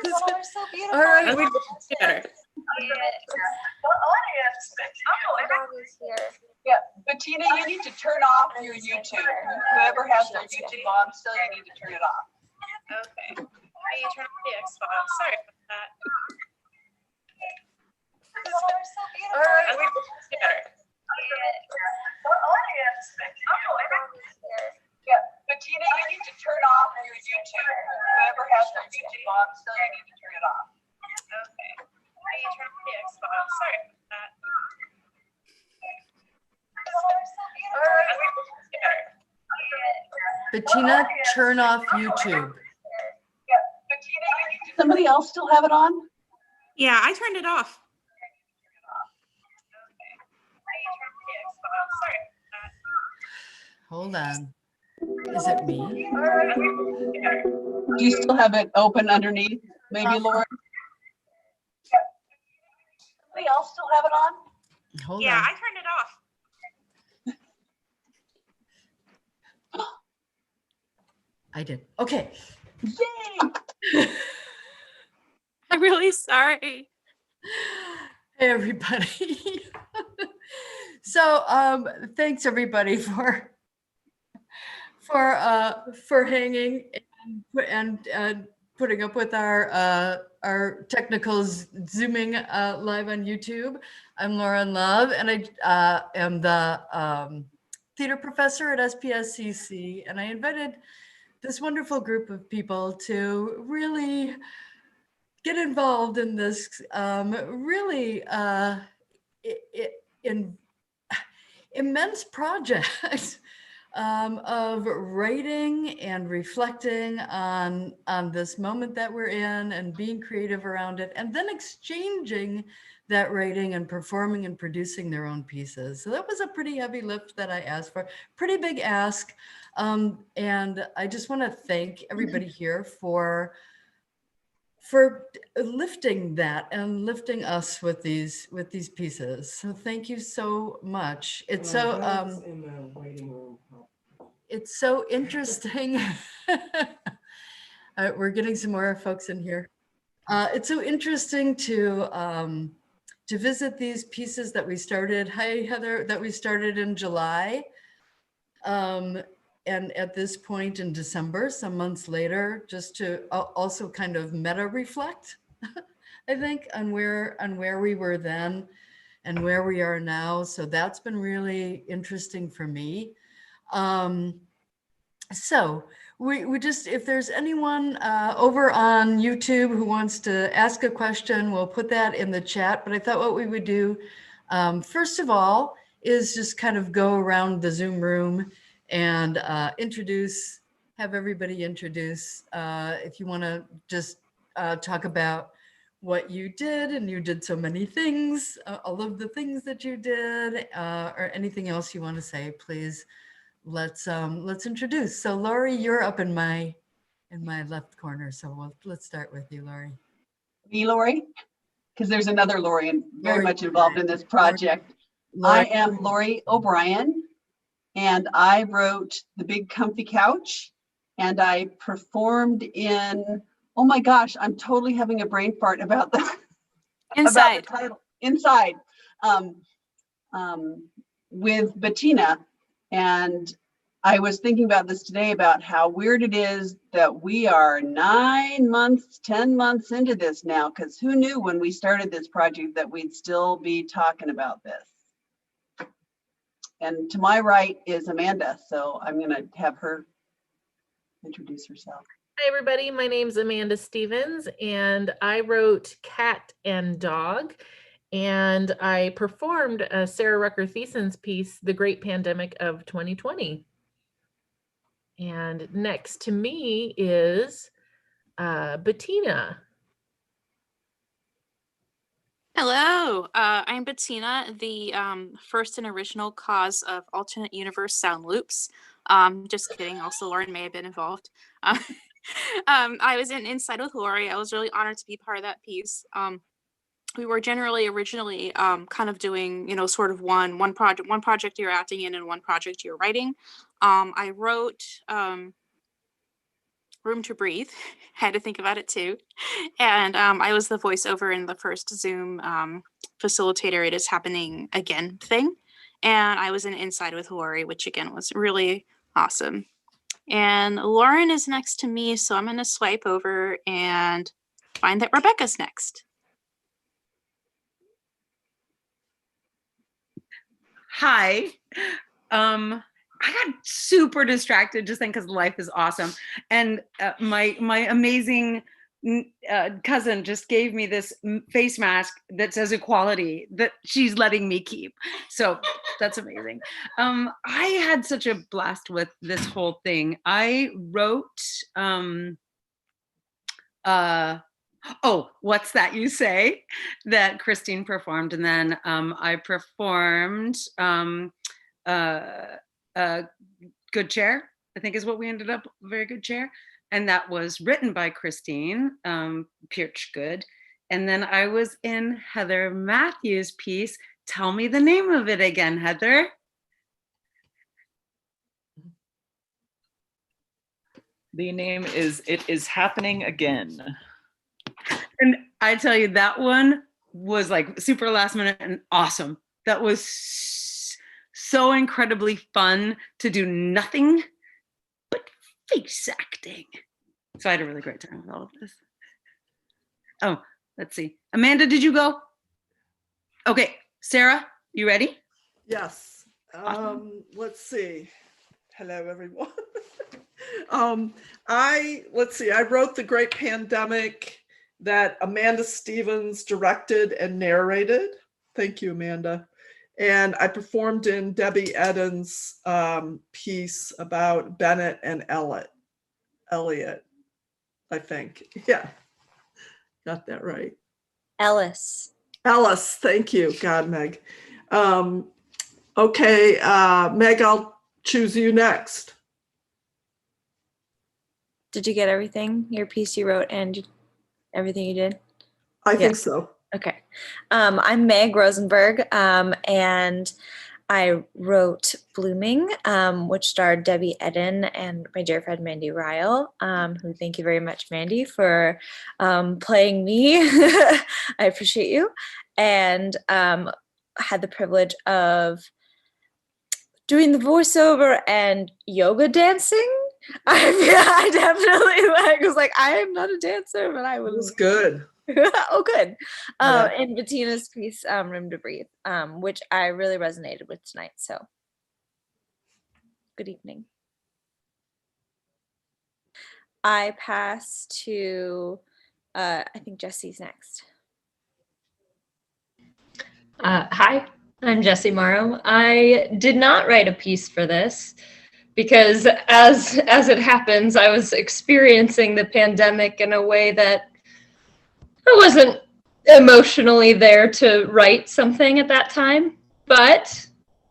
You all are so beautiful. All right. Okay, better. The audience. My dog is here. Yeah, Bettina, you need to turn off your YouTube. Whoever has their YouTube on still, you need to turn it off. Okay. Let me turn off the Xbox. Sorry about that. You all are so beautiful. All right. Better. The audience. My dog is here. Yeah, Bettina, you need to turn off your YouTube. Whoever has their YouTube on still, you need to turn it off. Okay. Let me turn off the Xbox. Sorry about that. You all are so beautiful. All right. Better. Bettina, turn off YouTube. Somebody else still have it on? Yeah, I turned it off. Hold on. Is it me? Do you still have it open underneath? Maybe, Lauren? Somebody else still have it on? Hold Yeah, on. I turned it off. I did. Okay. Yay! I'm really sorry. Hey, everybody. So, thanks everybody for hanging and putting up with our technical zooming live on YouTube. I'm Lauren Love, and I am the theater professor at SPSCC, and I invited this wonderful group of people to really get involved in this really immense project of writing and reflecting on this moment that we're in and being creative around it, and then exchanging that writing and performing and producing their own pieces. So that was a pretty heavy lift that I asked for, pretty big ask. And I just want to thank everybody here for lifting that and lifting us with these pieces. So thank you so much. It's so in the waiting room. it's so interesting. We're getting some more folks in here. It's so interesting to visit these pieces that we started. Hi, Heather, that we started in July. And at this point in December, some months later, just to also kind of meta reflect, I think, on where we were then and where we are now. So that's been really interesting for me. So we just, if there's anyone over on YouTube who wants to ask a question, we'll put that in the chat. But I thought what we would do, first of all, is just kind of go around the Zoom room and have everybody introduce, if you want to just talk about what you did, and you did so many things, all of the things that you did, or anything else you want to say, please, let's introduce. So Lori, you're up in my left corner, so let's start with you, Lori. Me, Lori? Because there's another Lori very much involved in this project. I am Lori O'Brien, and I wrote The Big Comfy Couch, and I performed in, oh my gosh, I'm totally having a brain fart about the Inside. about the title. Inside, with Bettina. And I was thinking about this today, about how weird it is that we are 9 months, 10 months into this now, because who knew when we started this project that we'd still be talking about this. And to my right is Amanda, so I'm going to have her introduce herself. Hi, everybody. My name's Amanda Stevens, and I wrote Cat and Dog, and I performed Sarah Rucker Thiessen's piece, The Great Pandemic of 2020. And next to me is Bettina. Hello, I'm Bettina, the first and original cause of alternate universe sound loops. Just kidding, also Lauren may have been involved. I was in Inside with Lori. I was really honored to be part of that piece. We were originally kind of doing, sort of one project you're acting in and one project you're writing. I wrote Room to Breathe. Had to think about it too. And I was the voiceover in the first Zoom facilitator It Is Happening Again thing. And I was in Inside with Lori, which again was really awesome. And Lauren is next to me, so I'm going to swipe over and find that Rebecca's next. Hi. I got super distracted just then because life is awesome. And my amazing cousin just gave me this face mask that says equality that she's letting me keep. So that's amazing. I had such a blast with this whole thing. I wrote, oh, what's that you say, that Christine performed. And then I performed Good Chair, I think is what we ended up, Very Good Chair. And that was written by Christine Pirch Good. And then I was in Heather Matthews' piece. Tell me the name of it again, Heather. The name is It Is Happening Again. And I tell you, that one was like super last minute and awesome. That was so incredibly fun to do nothing but face acting. So I had a really great time with all of this. Oh, let's see. Amanda, did you go? Okay, Sarah, you ready? Yes. Awesome. Let's see. Hello, everyone. Let's see. I wrote The Great Pandemic that Amanda Stevens directed and narrated. Thank you, Amanda. And I performed in Debbie Eden's piece about Bennett and Elliot, I think. Yeah, got that right. Ellis, thank you. God, Meg. Okay, Meg, I'll choose you next. did you get everything? Your piece you wrote and everything you did? I think so. Okay. I'm Meg Rosenberg, and I wrote Blooming, which starred Debbie Eden and my dear friend Mandy Ryle, who, thank you very much, Mandy, for playing me. I appreciate you. And had the privilege of doing the voiceover and yoga dancing. I definitely was like, I am not a dancer, but I was. It was good. Oh, good. Yeah. And Bettina's piece, Room to Breathe, which I really resonated with tonight. So good evening. I pass to, I think Jesse's next. Hi, I'm Jessie Morrow. I did not write a piece for this because as it happens, I was experiencing the pandemic in a way that I wasn't emotionally there to write something at that time, but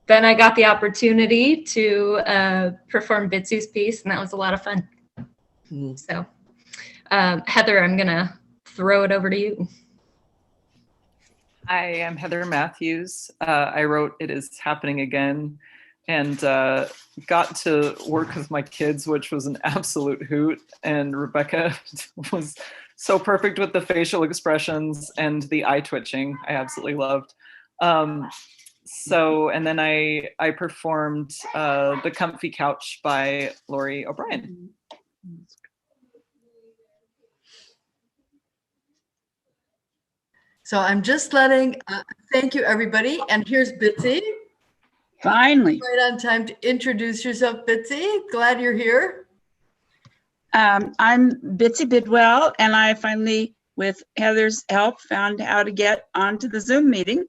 then I got the opportunity to perform Bitsy's piece, and that was a lot of fun. So, Heather, I'm gonna throw it over to you. I am Heather Matthews. I wrote It Is Happening Again and got to work with my kids, which was an absolute hoot. And Rebecca was so perfect with the facial expressions and the eye twitching. I absolutely loved. And then I performed The Comfy Couch by Lori O'Brien. So I'm just letting, thank you, everybody. And here's Bitsy. Finally. Right on time to introduce yourself, Bitsy. Glad you're here. I'm Bitsy Bidwell, and I finally, with Heather's help, found how to get onto the Zoom meeting.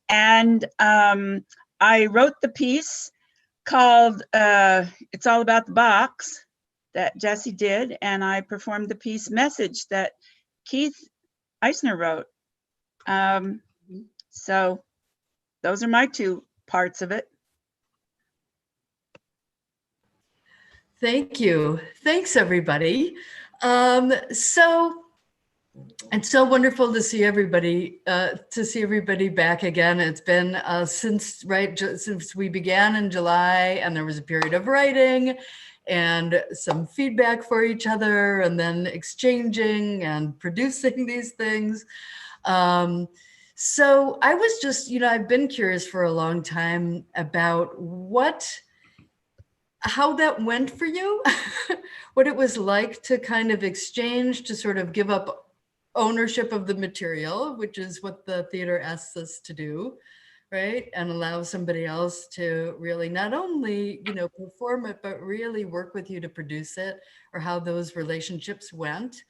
And I wrote the piece called It's All About the Box that Jessie did, and I performed the piece Message that Keith Eisner wrote. So those are my two parts of it. Thank you. Thanks, everybody. So it's so wonderful to see everybody back again. It's been since we began in July, and there was a period of writing and some feedback for each other, and then exchanging and producing these things. So I was just, I've been curious for a long time about how that went for you, what it was like to kind of exchange, to sort of give up ownership of the material, which is what the theater asks us to do, right? And allow somebody else to really not only, perform it, but really work with you to produce it, or how those relationships went.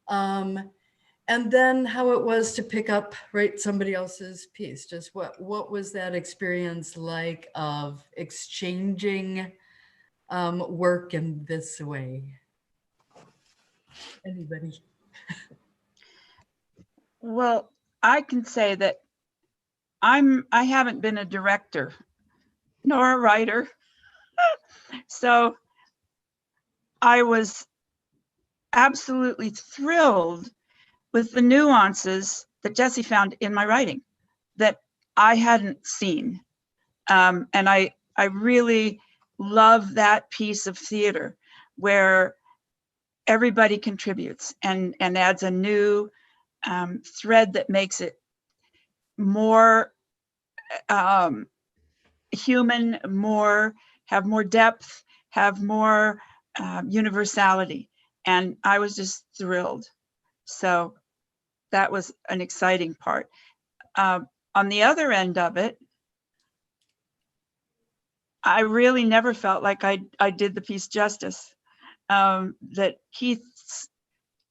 And then how it was to pick up, right, somebody else's piece. Just what was that experience like of exchanging work in this way? Anybody? Well, I can say that I haven't been a director nor a writer. So I was absolutely thrilled with the nuances that Jessie found in my writing that I hadn't seen. And I really love that piece of theater where everybody contributes and adds a new thread that makes it more human, have more depth, have more universality. And I was just thrilled. So that was an exciting part. On the other end of it, I really never felt like I did the piece justice. That Keith's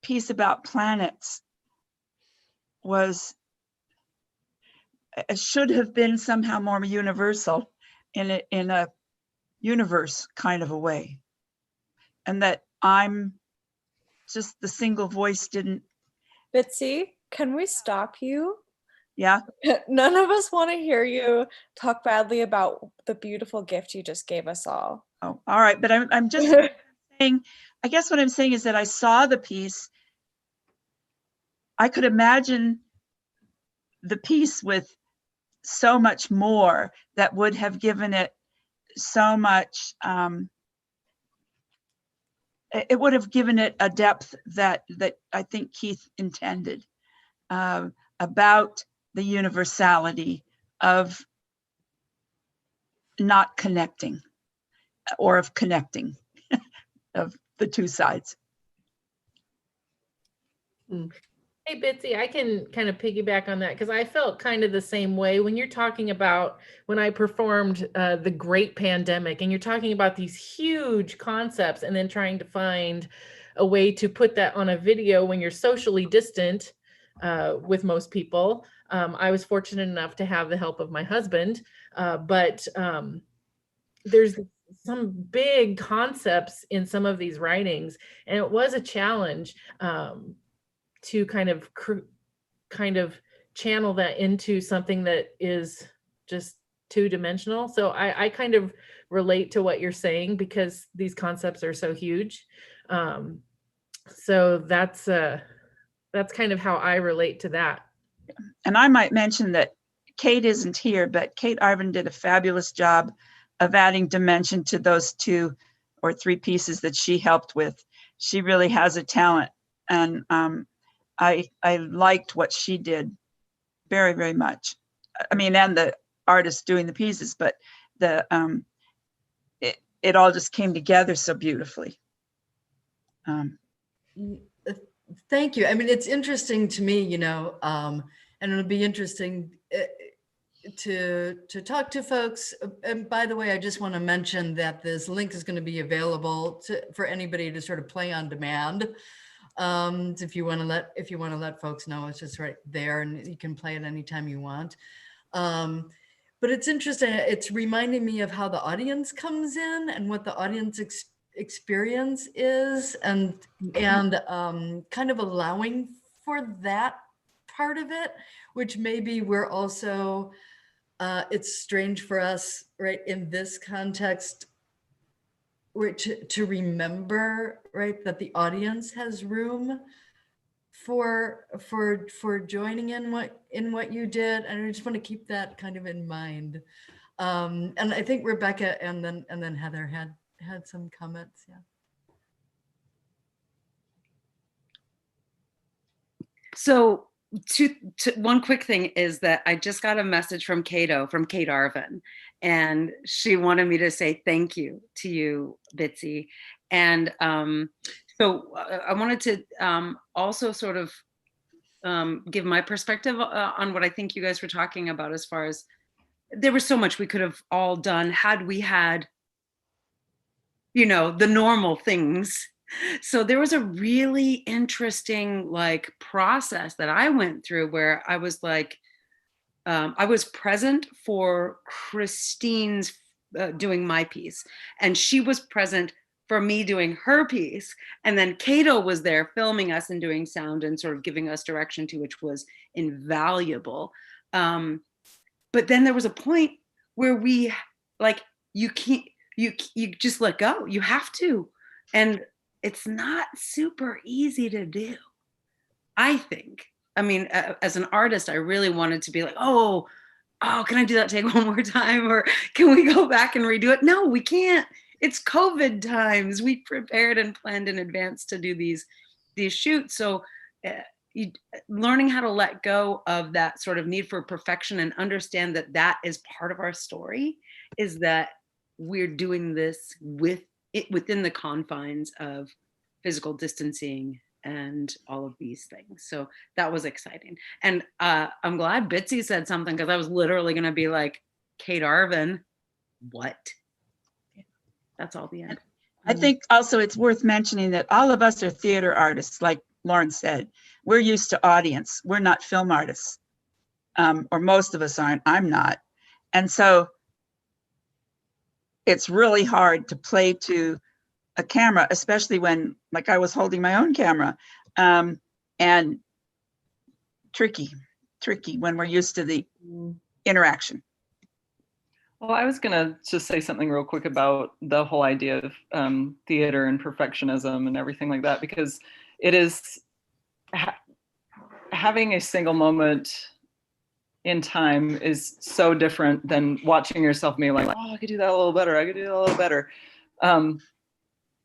piece about planets should have been somehow more universal in a universe kind of a way. And that I'm just the single voice didn't. Bitsy, can we stop you? Yeah. None of us want to hear you talk badly about the beautiful gift you just gave us all. Oh, all right. But I'm just saying, I guess what I'm saying is that I saw the piece. I could imagine the piece with so much more that would have given it so much, it would have given it a depth that I think Keith intended, about the universality of not connecting or of connecting of the two sides. Hey, Bitsy, I can kind of piggyback on that because I felt kind of the same way when you're talking about when I performed The Great Pandemic, and you're talking about these huge concepts and then trying to find a way to put that on a video when you're socially distant with most people. I was fortunate enough to have the help of my husband, but there's some big concepts in some of these writings, and it was a challenge to kind of channel that into something that is just two-dimensional. So I kind of relate to what you're saying because these concepts are so huge. So that's kind of how I relate to that. And I might mention that Kate isn't here, but Kate Arvin did a fabulous job of adding dimension to those 2 or 3 pieces that she helped with. She really has a talent, and I liked what she did very, very much. I mean, and the artist doing the pieces, but it all just came together so beautifully. Thank you. I mean, it's interesting to me, and it'll be interesting to talk to folks. And by the way, I just want to mention that this link is going to be available for anybody to sort of play on demand. If you want to let folks know, it's just right there and you can play it anytime you want. But it's interesting. It's reminding me of how the audience comes in and what the audience experience is, and kind of allowing for that part of it, which maybe we're also, it's strange for us, right, in this context, to remember, right, that the audience has room for joining in what you did, and I just want to keep that kind of in mind. And I think Rebecca and then Heather had some comments. Yeah. So one quick thing is that I just got a message from Kate Arvin, and she wanted me to say thank you to you, Bitsy. And so I wanted to also sort of give my perspective on what I think you guys were talking about, as far as there was so much we could have all done had we had, the normal things So there was a really interesting like process that I went through where I was like, I was present for Christine's doing my piece, and she was present for me doing her piece. And then Cato was there filming us and doing sound and sort of giving us direction too, which was invaluable. But then there was a point where we like, you can't, you just let go. You have to. And it's not super easy to do, I think. I mean, as an artist, I really wanted to be like, oh, can I do that take one more time? Or can we go back and redo it? No, we can't. It's COVID times. We prepared and planned in advance to do these shoots. So learning how to let go of that sort of need for perfection and understand that that is part of our story, is that we're doing this within the confines of physical distancing and all of these things. So that was exciting. And I'm glad Bitsy said something, because I was literally going to be like, Kate Arvin, what? That's all the end. I think also it's worth mentioning that all of us are theater artists, like Lauren said. We're used to audience. We're not film artists, or most of us aren't. I'm not. And so it's really hard to play to a camera, especially when, like, I was holding my own camera, and tricky when we're used to the interaction. Well, I was gonna just say something real quick about the whole idea of theater and perfectionism and everything like that, because it is having a single moment in time is so different than watching yourself being like, oh, I could do that a little better. I could do that a little better.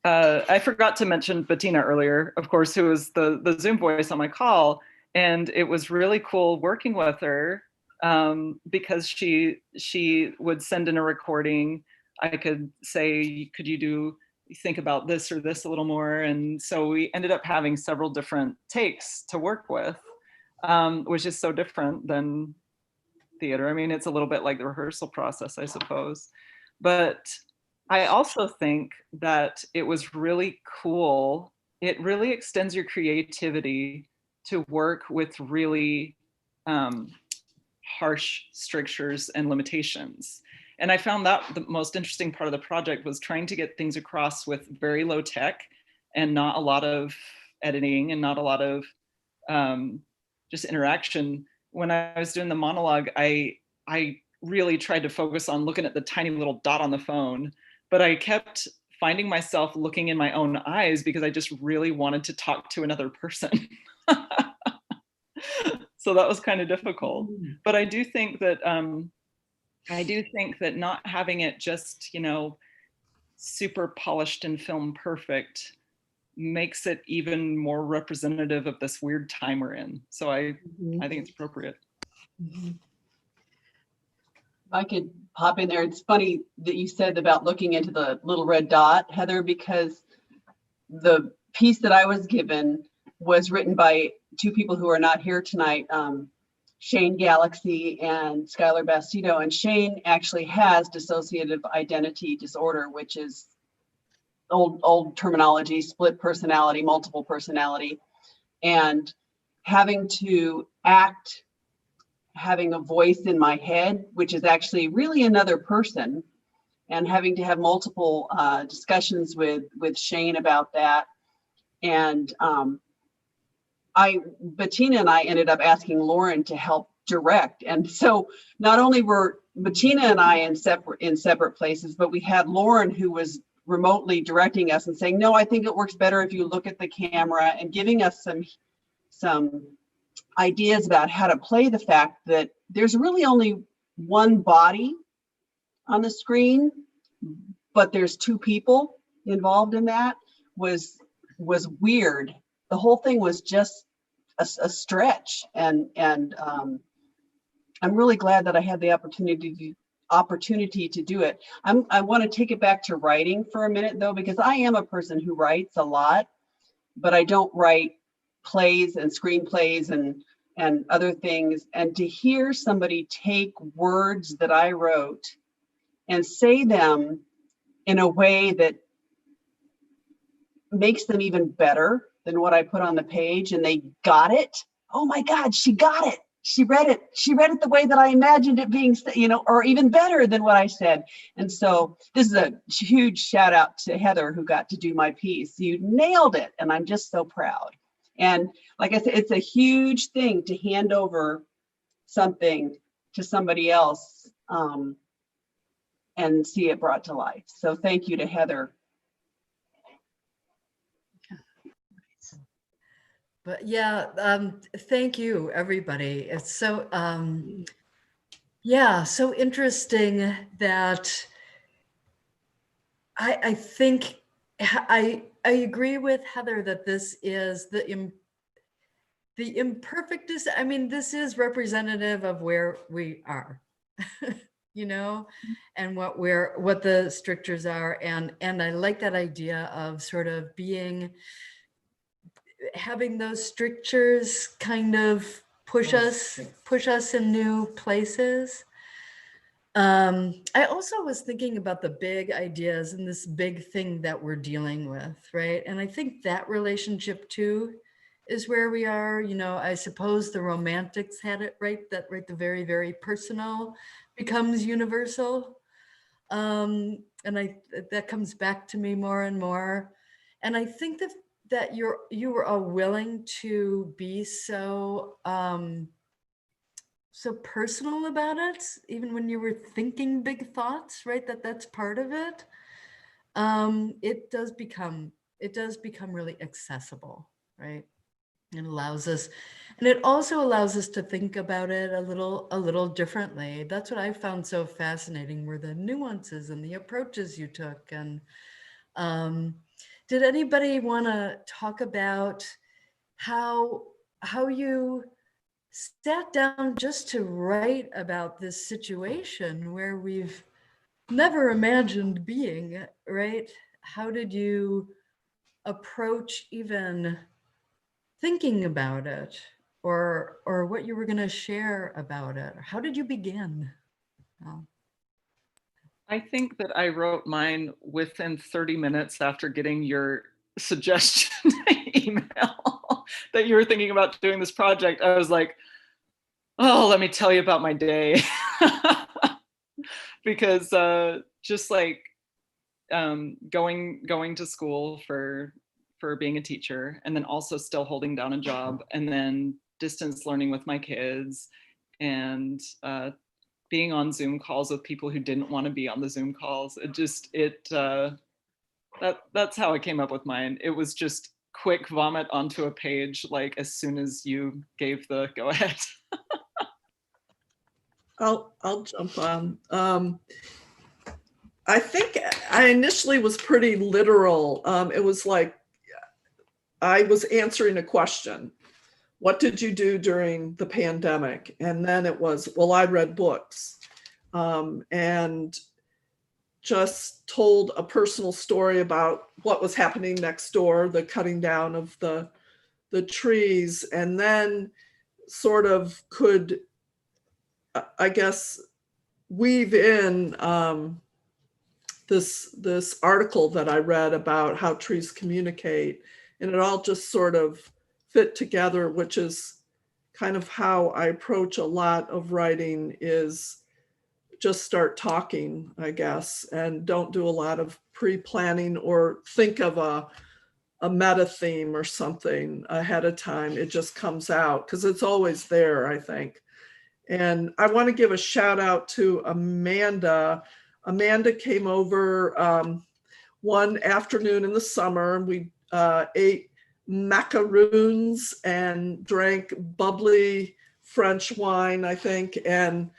I forgot to mention Bettina earlier, of course, who was the Zoom voice on my call. And it was really cool working with her, because she would send in a recording. I could say, could you think about this or this a little more? And so we ended up having several different takes to work with, which is so different than theater. I mean, it's a little bit like the rehearsal process, I suppose. But I also think that it was really cool. It really extends your creativity to work with really harsh strictures and limitations. And I found that the most interesting part of the project was trying to get things across with very low tech and not a lot of editing and not a lot of just interaction. When I was doing the monologue, I really tried to focus on looking at the tiny little dot on the phone, but I kept finding myself looking in my own eyes because I just really wanted to talk to another person. So that was kind of difficult. But I do think that not having it just, super polished and film perfect makes it even more representative of this weird time we're in. So I think it's appropriate. If I could pop in there, it's funny that you said about looking into the little red dot, Heather, because the piece that I was given was written by two people who are not here tonight, Shane Galaxy and Skylar Bastido. And Shane actually has dissociative identity disorder, which is old terminology, split personality, multiple personality, and having to act, having a voice in my head, which is actually really another person, and having to have multiple discussions with Shane about that. And Bettina and I ended up asking Lauren to help direct. And so not only were Bettina and I in separate places, but we had Lauren, who was remotely directing us and saying, no, I think it works better if you look at the camera, and giving us some ideas about how to play the fact that there's really only one body on the screen, but there's two people involved in that was weird. The whole thing was just a stretch, and I'm really glad that I had the opportunity to do it. I want to take it back to writing for a minute though, because I am a person who writes a lot, but I don't write plays and screenplays and other things. And to hear somebody take words that I wrote and say them in a way that makes them even better than what I put on the page, and they got it. Oh my God, she got it. She read it. She read it the way that I imagined it being, or even better than what I said. And so this is a huge shout out to Heather, who got to do my piece. You nailed it. And I'm just so proud. And like I said, it's a huge thing to hand over something to somebody else and see it brought to life. So thank you to Heather. But yeah, thank you, everybody. It's so, yeah, so interesting that I think I agree with Heather that this is the imperfectness. I mean, this is representative of where we are, and what the strictures are. And I like that idea of sort of having those strictures kind of push us in new places. I also was thinking about the big ideas and this big thing that we're dealing with, right? And I think that relationship too is where we are. I suppose the romantics had it right, that the very, very personal becomes universal. And that comes back to me more and more. And I think that you were all willing to be so personal about it, even when you were thinking big thoughts, right? That's part of it. It does become really accessible, right? It allows us, and it also allows us to think about it a little differently. That's what I found so fascinating, were the nuances and the approaches you took. And did anybody want to talk about how you sat down just to write about this situation where we've never imagined being, right? How did you approach even thinking about it, or what you were going to share about it? How did you begin? I think that I wrote mine within 30 minutes after getting your suggestion email that you were thinking about doing this project. I was like, oh, let me tell you about my day. Because just like going to school for being a teacher, and then also still holding down a job, and then distance learning with my kids, and being on Zoom calls with people who didn't want to be on the Zoom calls. That's how I came up with mine. It was just quick vomit onto a page, like as soon as you gave the go ahead. I'll jump on. I think I initially was pretty literal. It was like I was answering a question. What did you do during the pandemic? And then it was, well, I read books, and just told a personal story about what was happening next door, the cutting down of the trees, and then sort of could, I guess, weave in this article that I read about how trees communicate, and it all just sort of fit together, which is kind of how I approach a lot of writing, is just start talking, I guess, and don't do a lot of pre-planning or think of a meta theme or something ahead of time. It just comes out because it's always there, I think. And I want to give a shout out to Amanda. Amanda came over one afternoon in the summer, and we ate macaroons and drank bubbly French wine, I think. And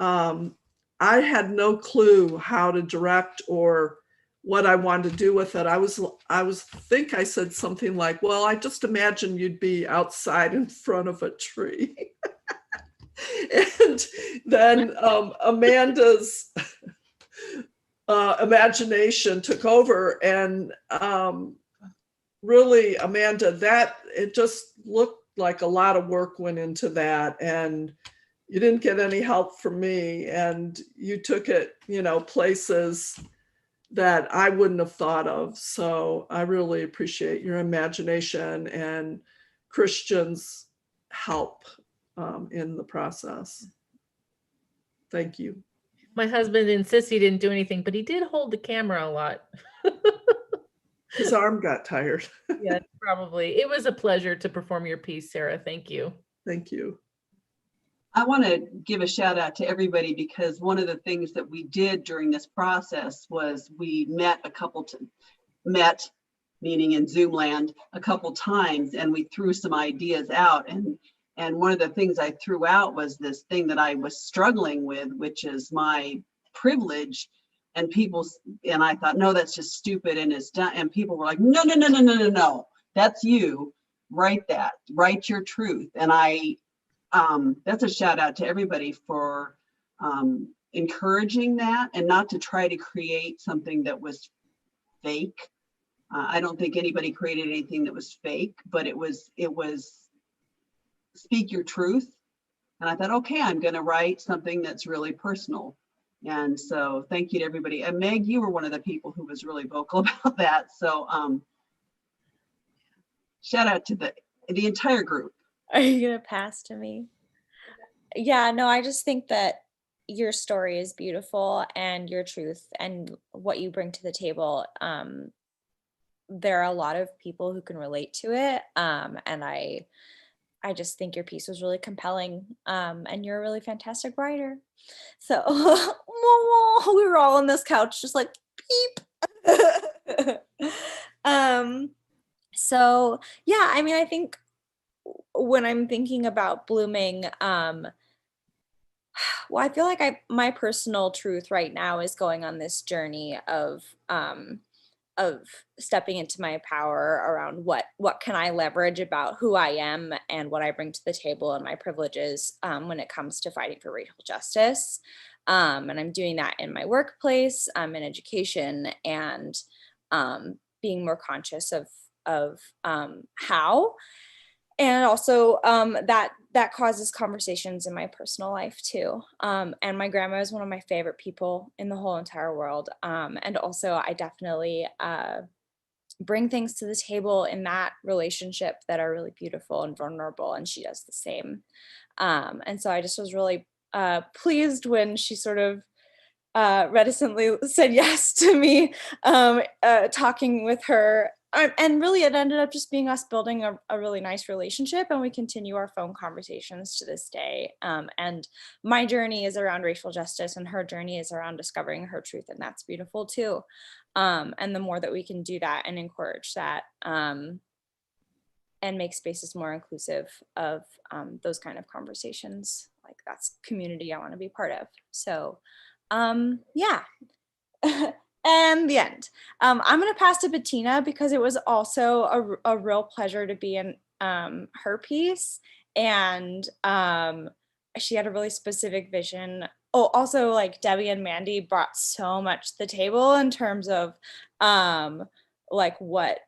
I had no clue how to direct or what I wanted to do with it. I think I said something like, well, I just imagine you'd be outside in front of a tree. And then Amanda's imagination took over, and really, Amanda, that it just looked like a lot of work went into that, and you didn't get any help from me, and you took it, places that I wouldn't have thought of. So I really appreciate your imagination and Christian's help in the process. Thank you. My husband insists he didn't do anything, but he did hold the camera a lot. His arm got tired. Yeah, probably. It was a pleasure to perform your piece, Sarah. Thank you. Thank you. I want to give a shout out to everybody, because one of the things that we did during this process was we met meaning in Zoom land, a couple times, and we threw some ideas out. And one of the things I threw out was this thing that I was struggling with, which is my privilege. And I thought, no, that's just stupid and it's done. And people were like, no, that's you. Write that. Write your truth. And that's a shout out to everybody for encouraging that, and not to try to create something that was fake. I don't think anybody created anything that was fake, but it was speak your truth. And I thought, okay, I'm going to write something that's really personal. And so thank you to everybody. And Meg, you were one of the people who was really vocal about that. So shout out to the entire group. Are you going to pass to me? Yeah, no, I just think that your story is beautiful, and your truth and what you bring to the table. There are a lot of people who can relate to it. And I just think your piece was really compelling. And you're a really fantastic writer. So we were all on this couch just like beep. So yeah, I mean, I think when I'm thinking about blooming, well, I feel like my personal truth right now is going on this journey of stepping into my power around what can I leverage about who I am and what I bring to the table and my privileges when it comes to fighting for racial justice. And I'm doing that in my workplace, in education, and being more conscious of how. And also that causes conversations in my personal life too. And my grandma is one of my favorite people in the whole entire world. And also I definitely bring things to the table in that relationship that are really beautiful and vulnerable, and she does the same. And so I just was really pleased when she sort of reticently said yes to me talking with her. And really it ended up just being us building a really nice relationship, and we continue our phone conversations to this day. And my journey is around racial justice, and her journey is around discovering her truth, and that's beautiful too. And the more that we can do that and encourage that, and make spaces more inclusive of those kind of conversations, like that's community I want to be part of. So yeah. And the end. I'm going to pass to Bettina, because it was also a real pleasure to be in her piece. And she had a really specific vision. Oh, also like Debbie and Mandy brought so much to the table in terms of like what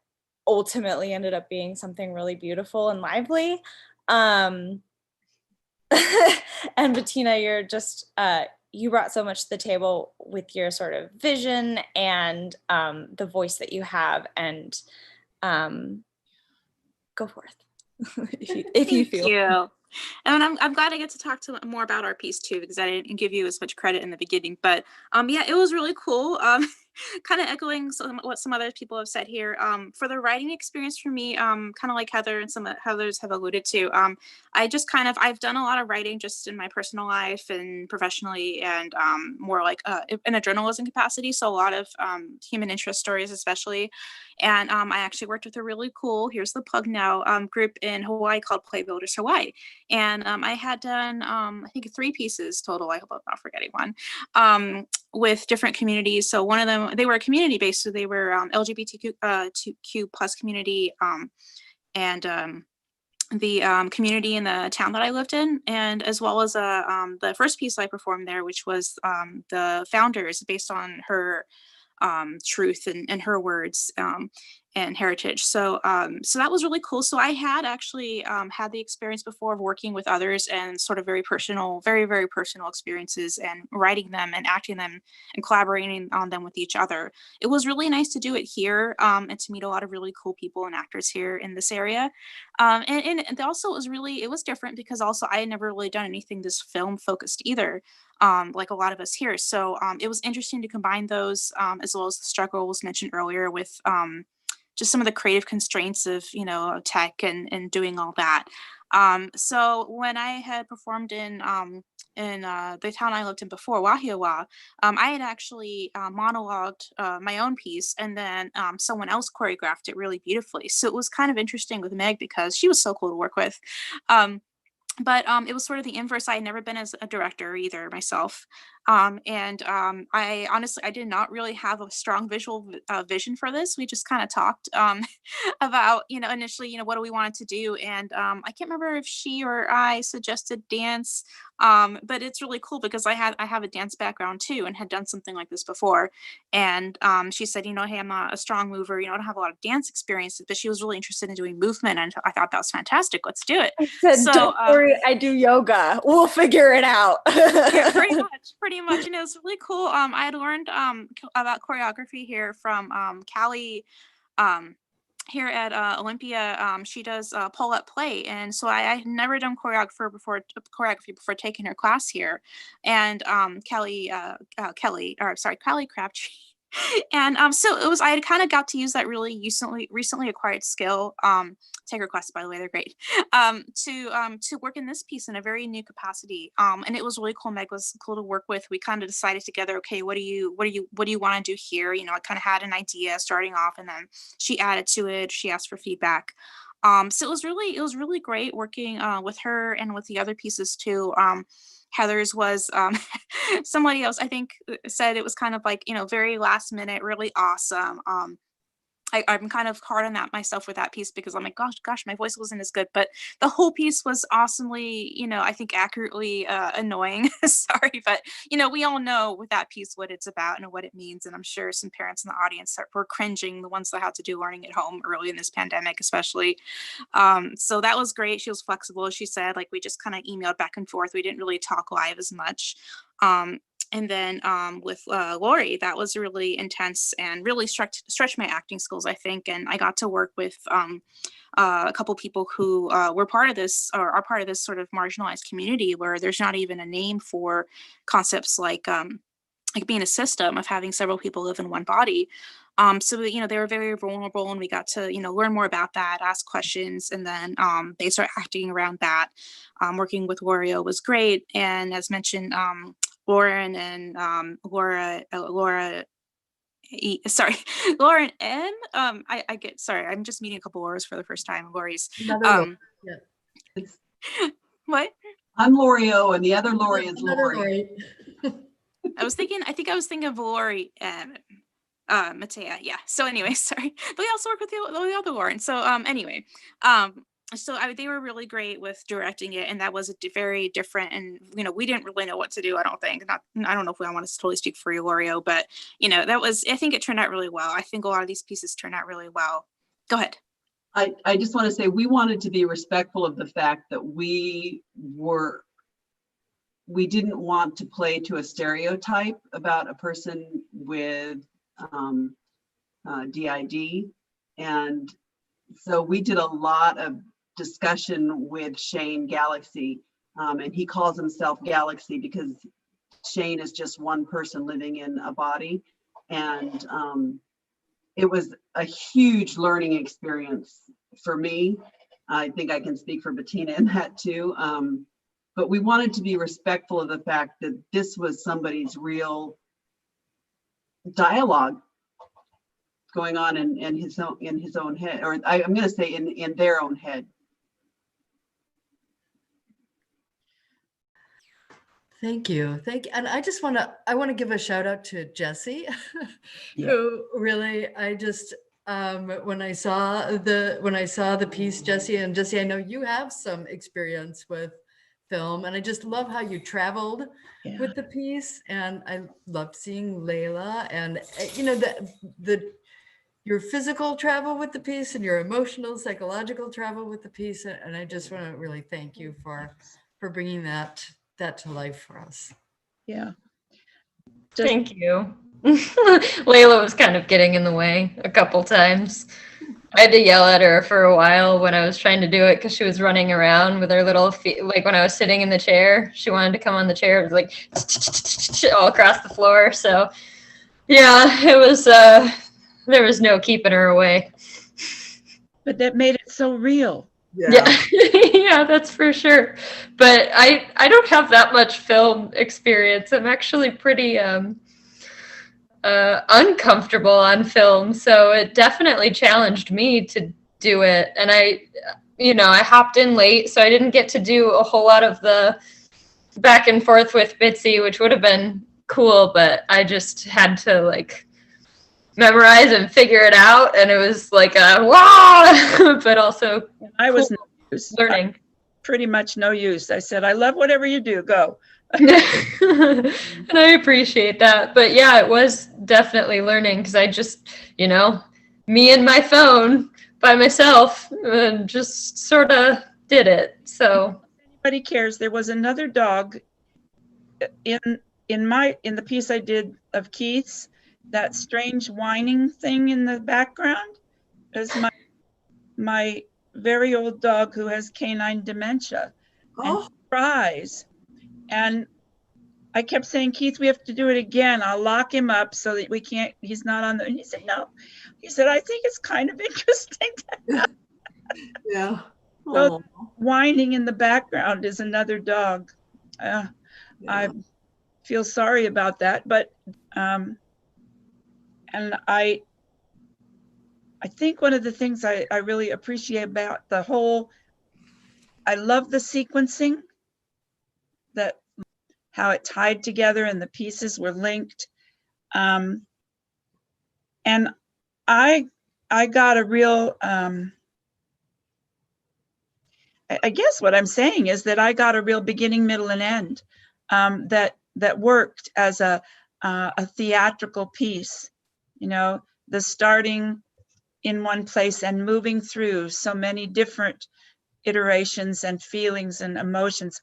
ultimately ended up being something really beautiful and lively. And Bettina, you're just, you brought so much to the table with your sort of vision and the voice that you have, and go forth if you feel. Thank you. And I'm glad I get to talk to more about our piece too, because I didn't give you as much credit in the beginning. But yeah, it was really cool. Kind of echoing what some other people have said here. For the writing experience for me, kind of like Heather and some others have alluded to, I've done a lot of writing just in my personal life and professionally, and more like in a journalism capacity. So a lot of human interest stories, especially. And I actually worked with a really cool, here's the plug now, group in Hawaii called Play Builders Hawaii. And I had done, I think 3 pieces total. I hope I'm not forgetting one. With different communities. So one of them, they were community based, so they were LGBTQ plus community, and the community in the town that I lived in, and as well as the first piece I performed there, which was the founders, based on her truth and her words. and heritage. So so that was really cool. So I had actually had the experience before of working with others and sort of very personal, very personal experiences, and writing them and acting them and collaborating on them with each other. It was really nice to do it here and to meet a lot of really cool people and actors here in this area. And also it was different because also I had never really done anything this film focused either, like a lot of us here. So it was interesting to combine those as well as the struggle was mentioned earlier with just some of the creative constraints of, you know, tech and doing all that. So when I had performed in the town I lived in before, Wahiawa, I had actually monologued my own piece, and then someone else choreographed it really beautifully. So it was kind of interesting with Meg because she was so cool to work with. But it was sort of the inverse. I had never been as a director either myself. I honestly, I did not really have a strong visual vision for this. We just kind of talked about, you know, initially, you know, what do we wanted to do. And I can't remember if she or I suggested dance, but it's really cool because I have a dance background too and had done something like this before. And she said, you know, hey, I'm not a strong mover, you know, I don't have a lot of dance experience, but she was really interested in doing movement. And I thought that was fantastic. Let's do it. I said, So, don't worry, I do yoga. We'll figure it out. yeah, pretty much. And it was really cool. I had learned about choreography here from Callie here at Olympia. She does pull-up play, and so I had never done choreography before taking her class here. And Callie Crabtree. And so it was, I had kind of got to use that really recently acquired skill. Take her classes, by the way, they're great. To work in this piece in a very new capacity. And it was really cool. Meg was cool to work with. We kind of decided together, okay, what do you want to do here? You know, I kind of had an idea starting off, and then she added to it. She asked for feedback. So it was really great working with her and with the other pieces too. Heather's was somebody else I think said it was kind of like, you know, very last minute, really awesome. I'm kind of hard on that myself with that piece because I'm like, gosh, my voice wasn't as good, but the whole piece was awesomely, you know, I think accurately annoying. Sorry, but you know, we all know with that piece what it's about and what it means, and I'm sure some parents in the audience were cringing, the ones that had to do learning at home early in this pandemic, especially. So that was great. She was flexible. She said, like, we just kind of emailed back and forth. We didn't really talk live as much. And then with Lori, that was really intense and really stretched my acting skills, I think. And I got to work with a couple people who were part of this or are part of this sort of marginalized community where there's not even a name for concepts like being a system of having several people live in one body. So, you know, they were very vulnerable, and we got to, you know, learn more about that, ask questions, and then they start acting around that. Working with Wario was great. And as mentioned, Lauren and Laura Lauren M. I get, sorry, I'm just meeting a couple Lauras for the first time. Lori's. Yeah. What? I'm Lori O, and the other Lori is Lori. I think I was thinking of Lori Matea. Yeah. So anyway, sorry. But we also work with the other Lauren. So anyway, they were really great with directing it, and that was very different. And you know, we didn't really know what to do. I don't think. I don't know if I want to totally speak for you, Lorio, but you know, I think it turned out really well. I think a lot of these pieces turned out really well. Go ahead. I just want to say we wanted to be respectful of the fact that we didn't want to play to a stereotype about a person with DID. And so we did a lot of discussion with Shane Galaxy, and he calls himself Galaxy because Shane is just one person living in a body. And it was a huge learning experience for me. I think I can speak for Bettina in that too. But we wanted to be respectful of the fact that this was somebody's real dialogue going on in his own head, or I'm going to say in their own head. Thank you. And I want to give a shout out to Jesse, who really, I just, when I saw the piece, Jesse, I know you have some experience with film, and I just love how you traveled with the piece. And I loved seeing Layla, and you know, your physical travel with the piece and your emotional, psychological travel with the piece. And I just want to really thank you for bringing that to life for us. Yeah. Thank you. Layla was kind of getting in the way a couple times. I had to yell at her for a while when I was trying to do it because she was running around with her little feet. Like when I was sitting in the chair, she wanted to come on the chair. It was like all across the floor. So yeah, it was, there was no keeping her away. But that made it so real. Yeah, yeah, that's for sure. But I don't have that much film experience. I'm actually pretty uncomfortable on film, so it definitely challenged me to do it. And I hopped in late, so I didn't get to do a whole lot of the back and forth with Bitsy, which would have been cool, but I just had to like memorize and figure it out, and it was like a wow, but also I was learning. Pretty much no use. I said, I love whatever you do, go. And I appreciate that. But yeah, it was definitely learning because I just, me and my phone by myself and just sort of did it. So anybody cares, there was another dog in the piece I did of Keith's, that strange whining thing in the background is my very old dog who has canine dementia. And he cries. And I kept saying, Keith, we have to do it again. I'll lock him up so that he's not on and he said, no. He said, I think it's kind of interesting. Yeah. So whining in the background is another dog. I feel sorry about that, but and I think one of the things I really appreciate about the whole, I love the sequencing, that how it tied together and the pieces were linked. And I got a real, I guess what I'm saying is that I got a real beginning, middle, and end that worked as a theatrical piece, the starting in one place and moving through so many different iterations and feelings and emotions.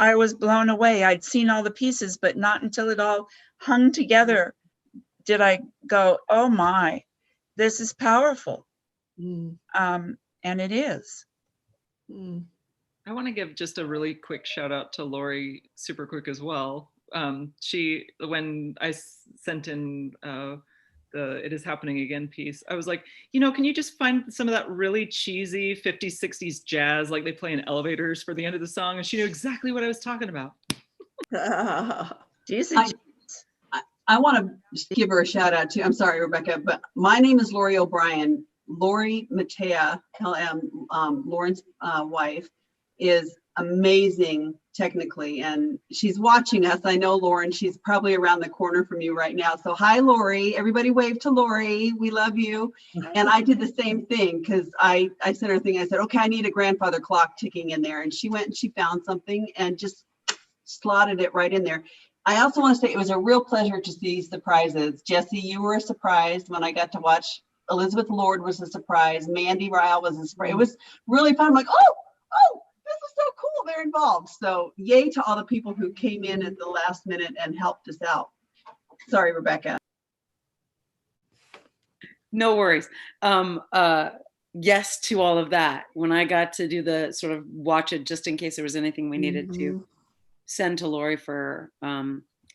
I was blown away. I'd seen all the pieces, but not until it all hung together did I go, oh my, this is powerful. And it is. I want to give just a really quick shout out to Lori, super quick as well. When I sent in the It Is Happening Again piece, I was like, can you just find some of that really cheesy 50s, 60s jazz like they play in elevators for the end of the song? And she knew exactly what I was talking about. I want to give her a shout out too. I'm sorry, Rebecca, but my name is Lori O'Brien. Lori Matea, LM, Lauren's wife, is amazing technically, and she's watching us. I know, Lauren, she's probably around the corner from you right now. So hi, Lori. Everybody wave to Lori. We love you. And I did the same thing because I sent her a thing. I said, okay, I need a grandfather clock ticking in there. And she went and she found something and just slotted it right in there. I also want to say it was a real pleasure to see surprises. Jesse, you were a surprise when I got to watch. Elizabeth Lord was a surprise. Mandy Ryle was a surprise. It was really fun. I'm like, oh, this is so cool. They're involved. So yay to all the people who came in at the last minute and helped us out. Sorry, Rebecca. No worries. Yes to all of that. When I got to do the sort of watch it just in case there was anything we needed to send to Lori for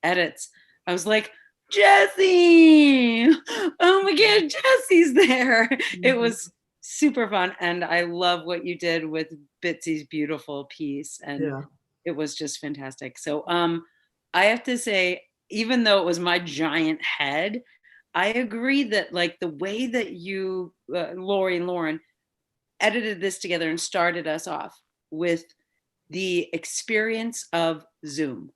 edits, I was like, Jesse! Oh my God, Jesse's there. It was super fun. And I love what you did with Bitsy's beautiful piece. And it was just fantastic. So I have to say, even though it was my giant head, I agree that like the way that you, Lori and Lauren, edited this together and started us off with the experience of Zoom.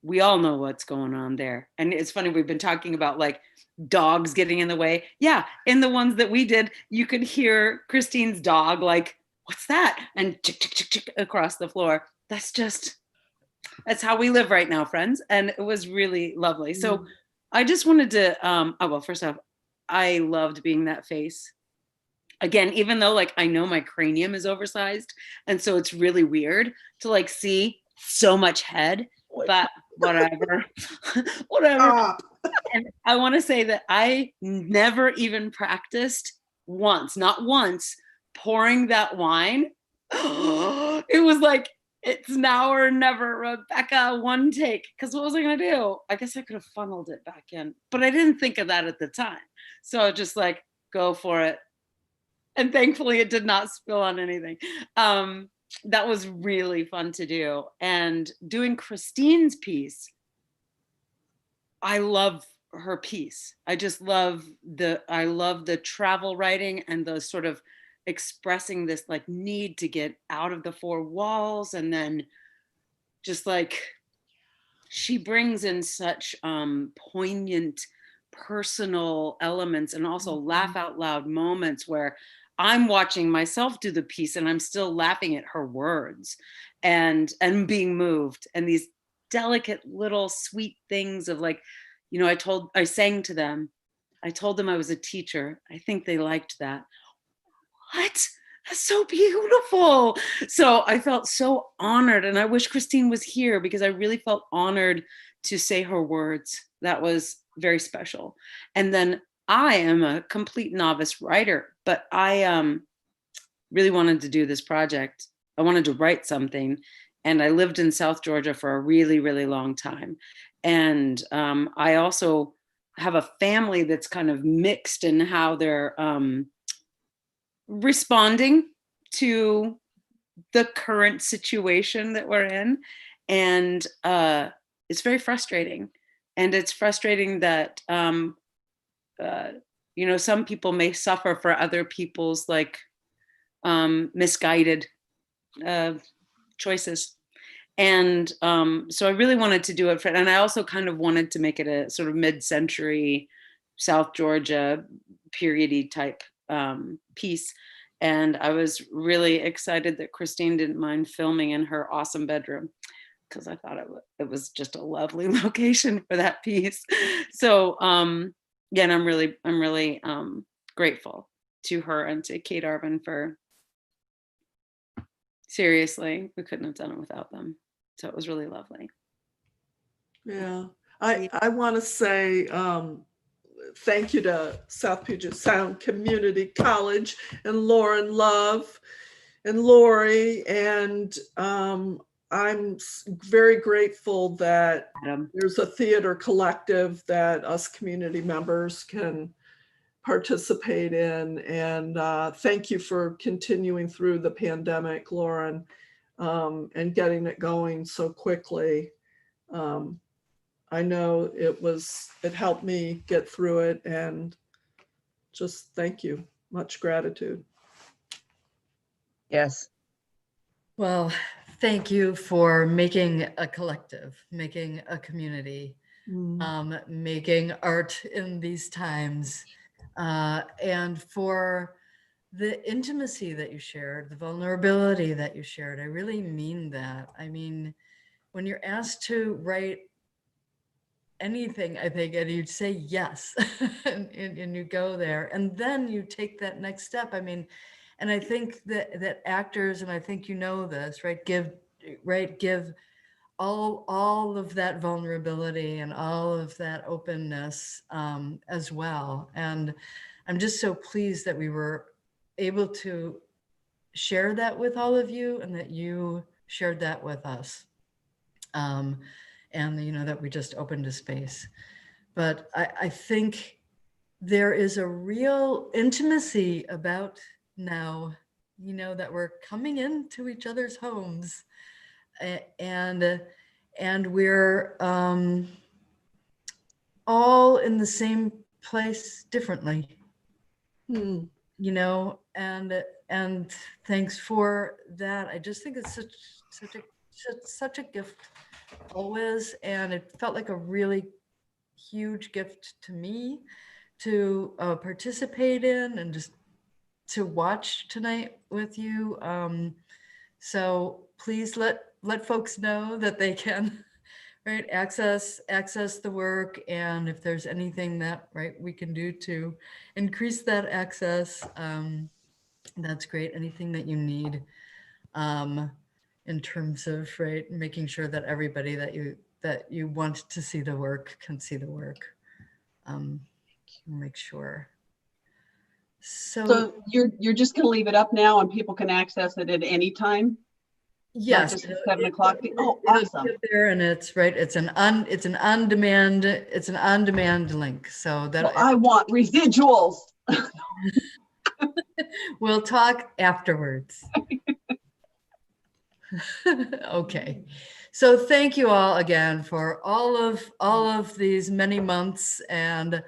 We all know what's going on there. And it's funny, we've been talking about like dogs getting in the way. Yeah, in the ones that we did, you could hear Christine's dog like, what's that? And chick, chick, chick, chick across the floor. That's how we live right now, friends. And it was really lovely. So I just wanted to, well, first off, I loved being that face. Again, even though like I know my cranium is oversized, and so it's really weird to like see so much head, but whatever. Whatever. Stop. And I want to say that I never even practiced once, not once, pouring that wine. It was like, it's now or never, Rebecca, one take. Because what was I going to do? I guess I could have funneled it back in, but I didn't think of that at the time. So just like, go for it. And thankfully it did not spill on anything. That was really fun to do. And doing Christine's piece, I love her piece. I just love the travel writing and the sort of expressing this like need to get out of the four walls. And then just like, she brings in such poignant personal elements and also laugh out loud moments where I'm watching myself do the piece and I'm still laughing at her words and being moved, and these delicate little sweet things of like, you know, I sang to them. I told them I was a teacher. I think they liked that. What? That's so beautiful. So I felt so honored, and I wish Christine was here because I really felt honored to say her words. That was very special. And then I am a complete novice writer, but I really wanted to do this project. I wanted to write something, and I lived in South Georgia for a really, really long time. And I also have a family that's kind of mixed in how they're responding to the current situation that we're in. And it's very frustrating. And it's frustrating that, you know, some people may suffer for other people's like misguided choices. And so I really wanted to do it and I also kind of wanted to make it a sort of mid-century South Georgia period-y type piece. And I was really excited that Christine didn't mind filming in her awesome bedroom, because I thought it was just a lovely location for that piece. So yeah, and I'm really grateful to her and to Kate Arvin for, seriously, we couldn't have done it without them. So it was really lovely. Yeah, I want to say thank you to South Puget Sound Community College and Lauren Love and Lori. And I'm very grateful that there's a theater collective that us community members can participate in. And thank you for continuing through the pandemic, Lauren, and getting it going so quickly. I know it helped me get through it, and just thank you. Much gratitude. Yes. Well, thank you for making a collective, making a community, making art in these times, and for the intimacy that you shared, the vulnerability that you shared. I really mean that. I mean, when you're asked to write anything, I think, and you'd say yes, and you go there, and then you take that next step. I mean, and I think that actors, and I think you know this, right? Give all of that vulnerability and all of that openness as well. And I'm just so pleased that we were able to share that with all of you, and that you shared that with us. And you know, that we just opened a space. But I think there is a real intimacy about now, you know, that we're coming into each other's homes, and we're all in the same place differently. You know, and thanks for that. I just think it's such a gift always, and it felt like a really huge gift to me to participate in and just to watch tonight with you. So please let folks know that they can right, access the work, and if there's anything that, right, we can do to increase that access, that's great. Anything that you need, in terms of, right, making sure that everybody that you want to see the work can see the work. Make sure. So you're just going to leave it up now, and people can access it at any time? Yes, Not just at 7 o'clock. Oh, awesome! Get there, and it's right. It's an on-demand link. So that well, I want residuals. We'll talk afterwards. Okay. So thank you all again for all of these many months and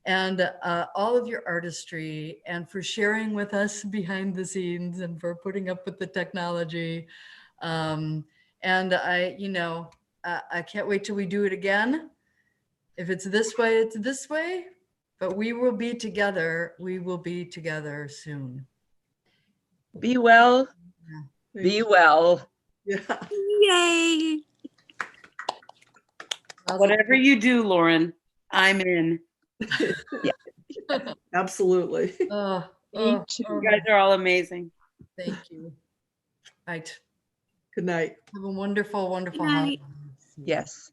all of your artistry, and for sharing with us behind the scenes, and for putting up with the technology. And I can't wait till we do it again. If it's this way, it's this way, but we will be together. We will be together soon. Be well. Yeah. Be well. Yeah. Yay. Whatever you do, Lauren, I'm in. Yeah. Absolutely. You guys are all amazing. Thank you. Right. Good night. Have a wonderful, wonderful Good night. holiday. Yes.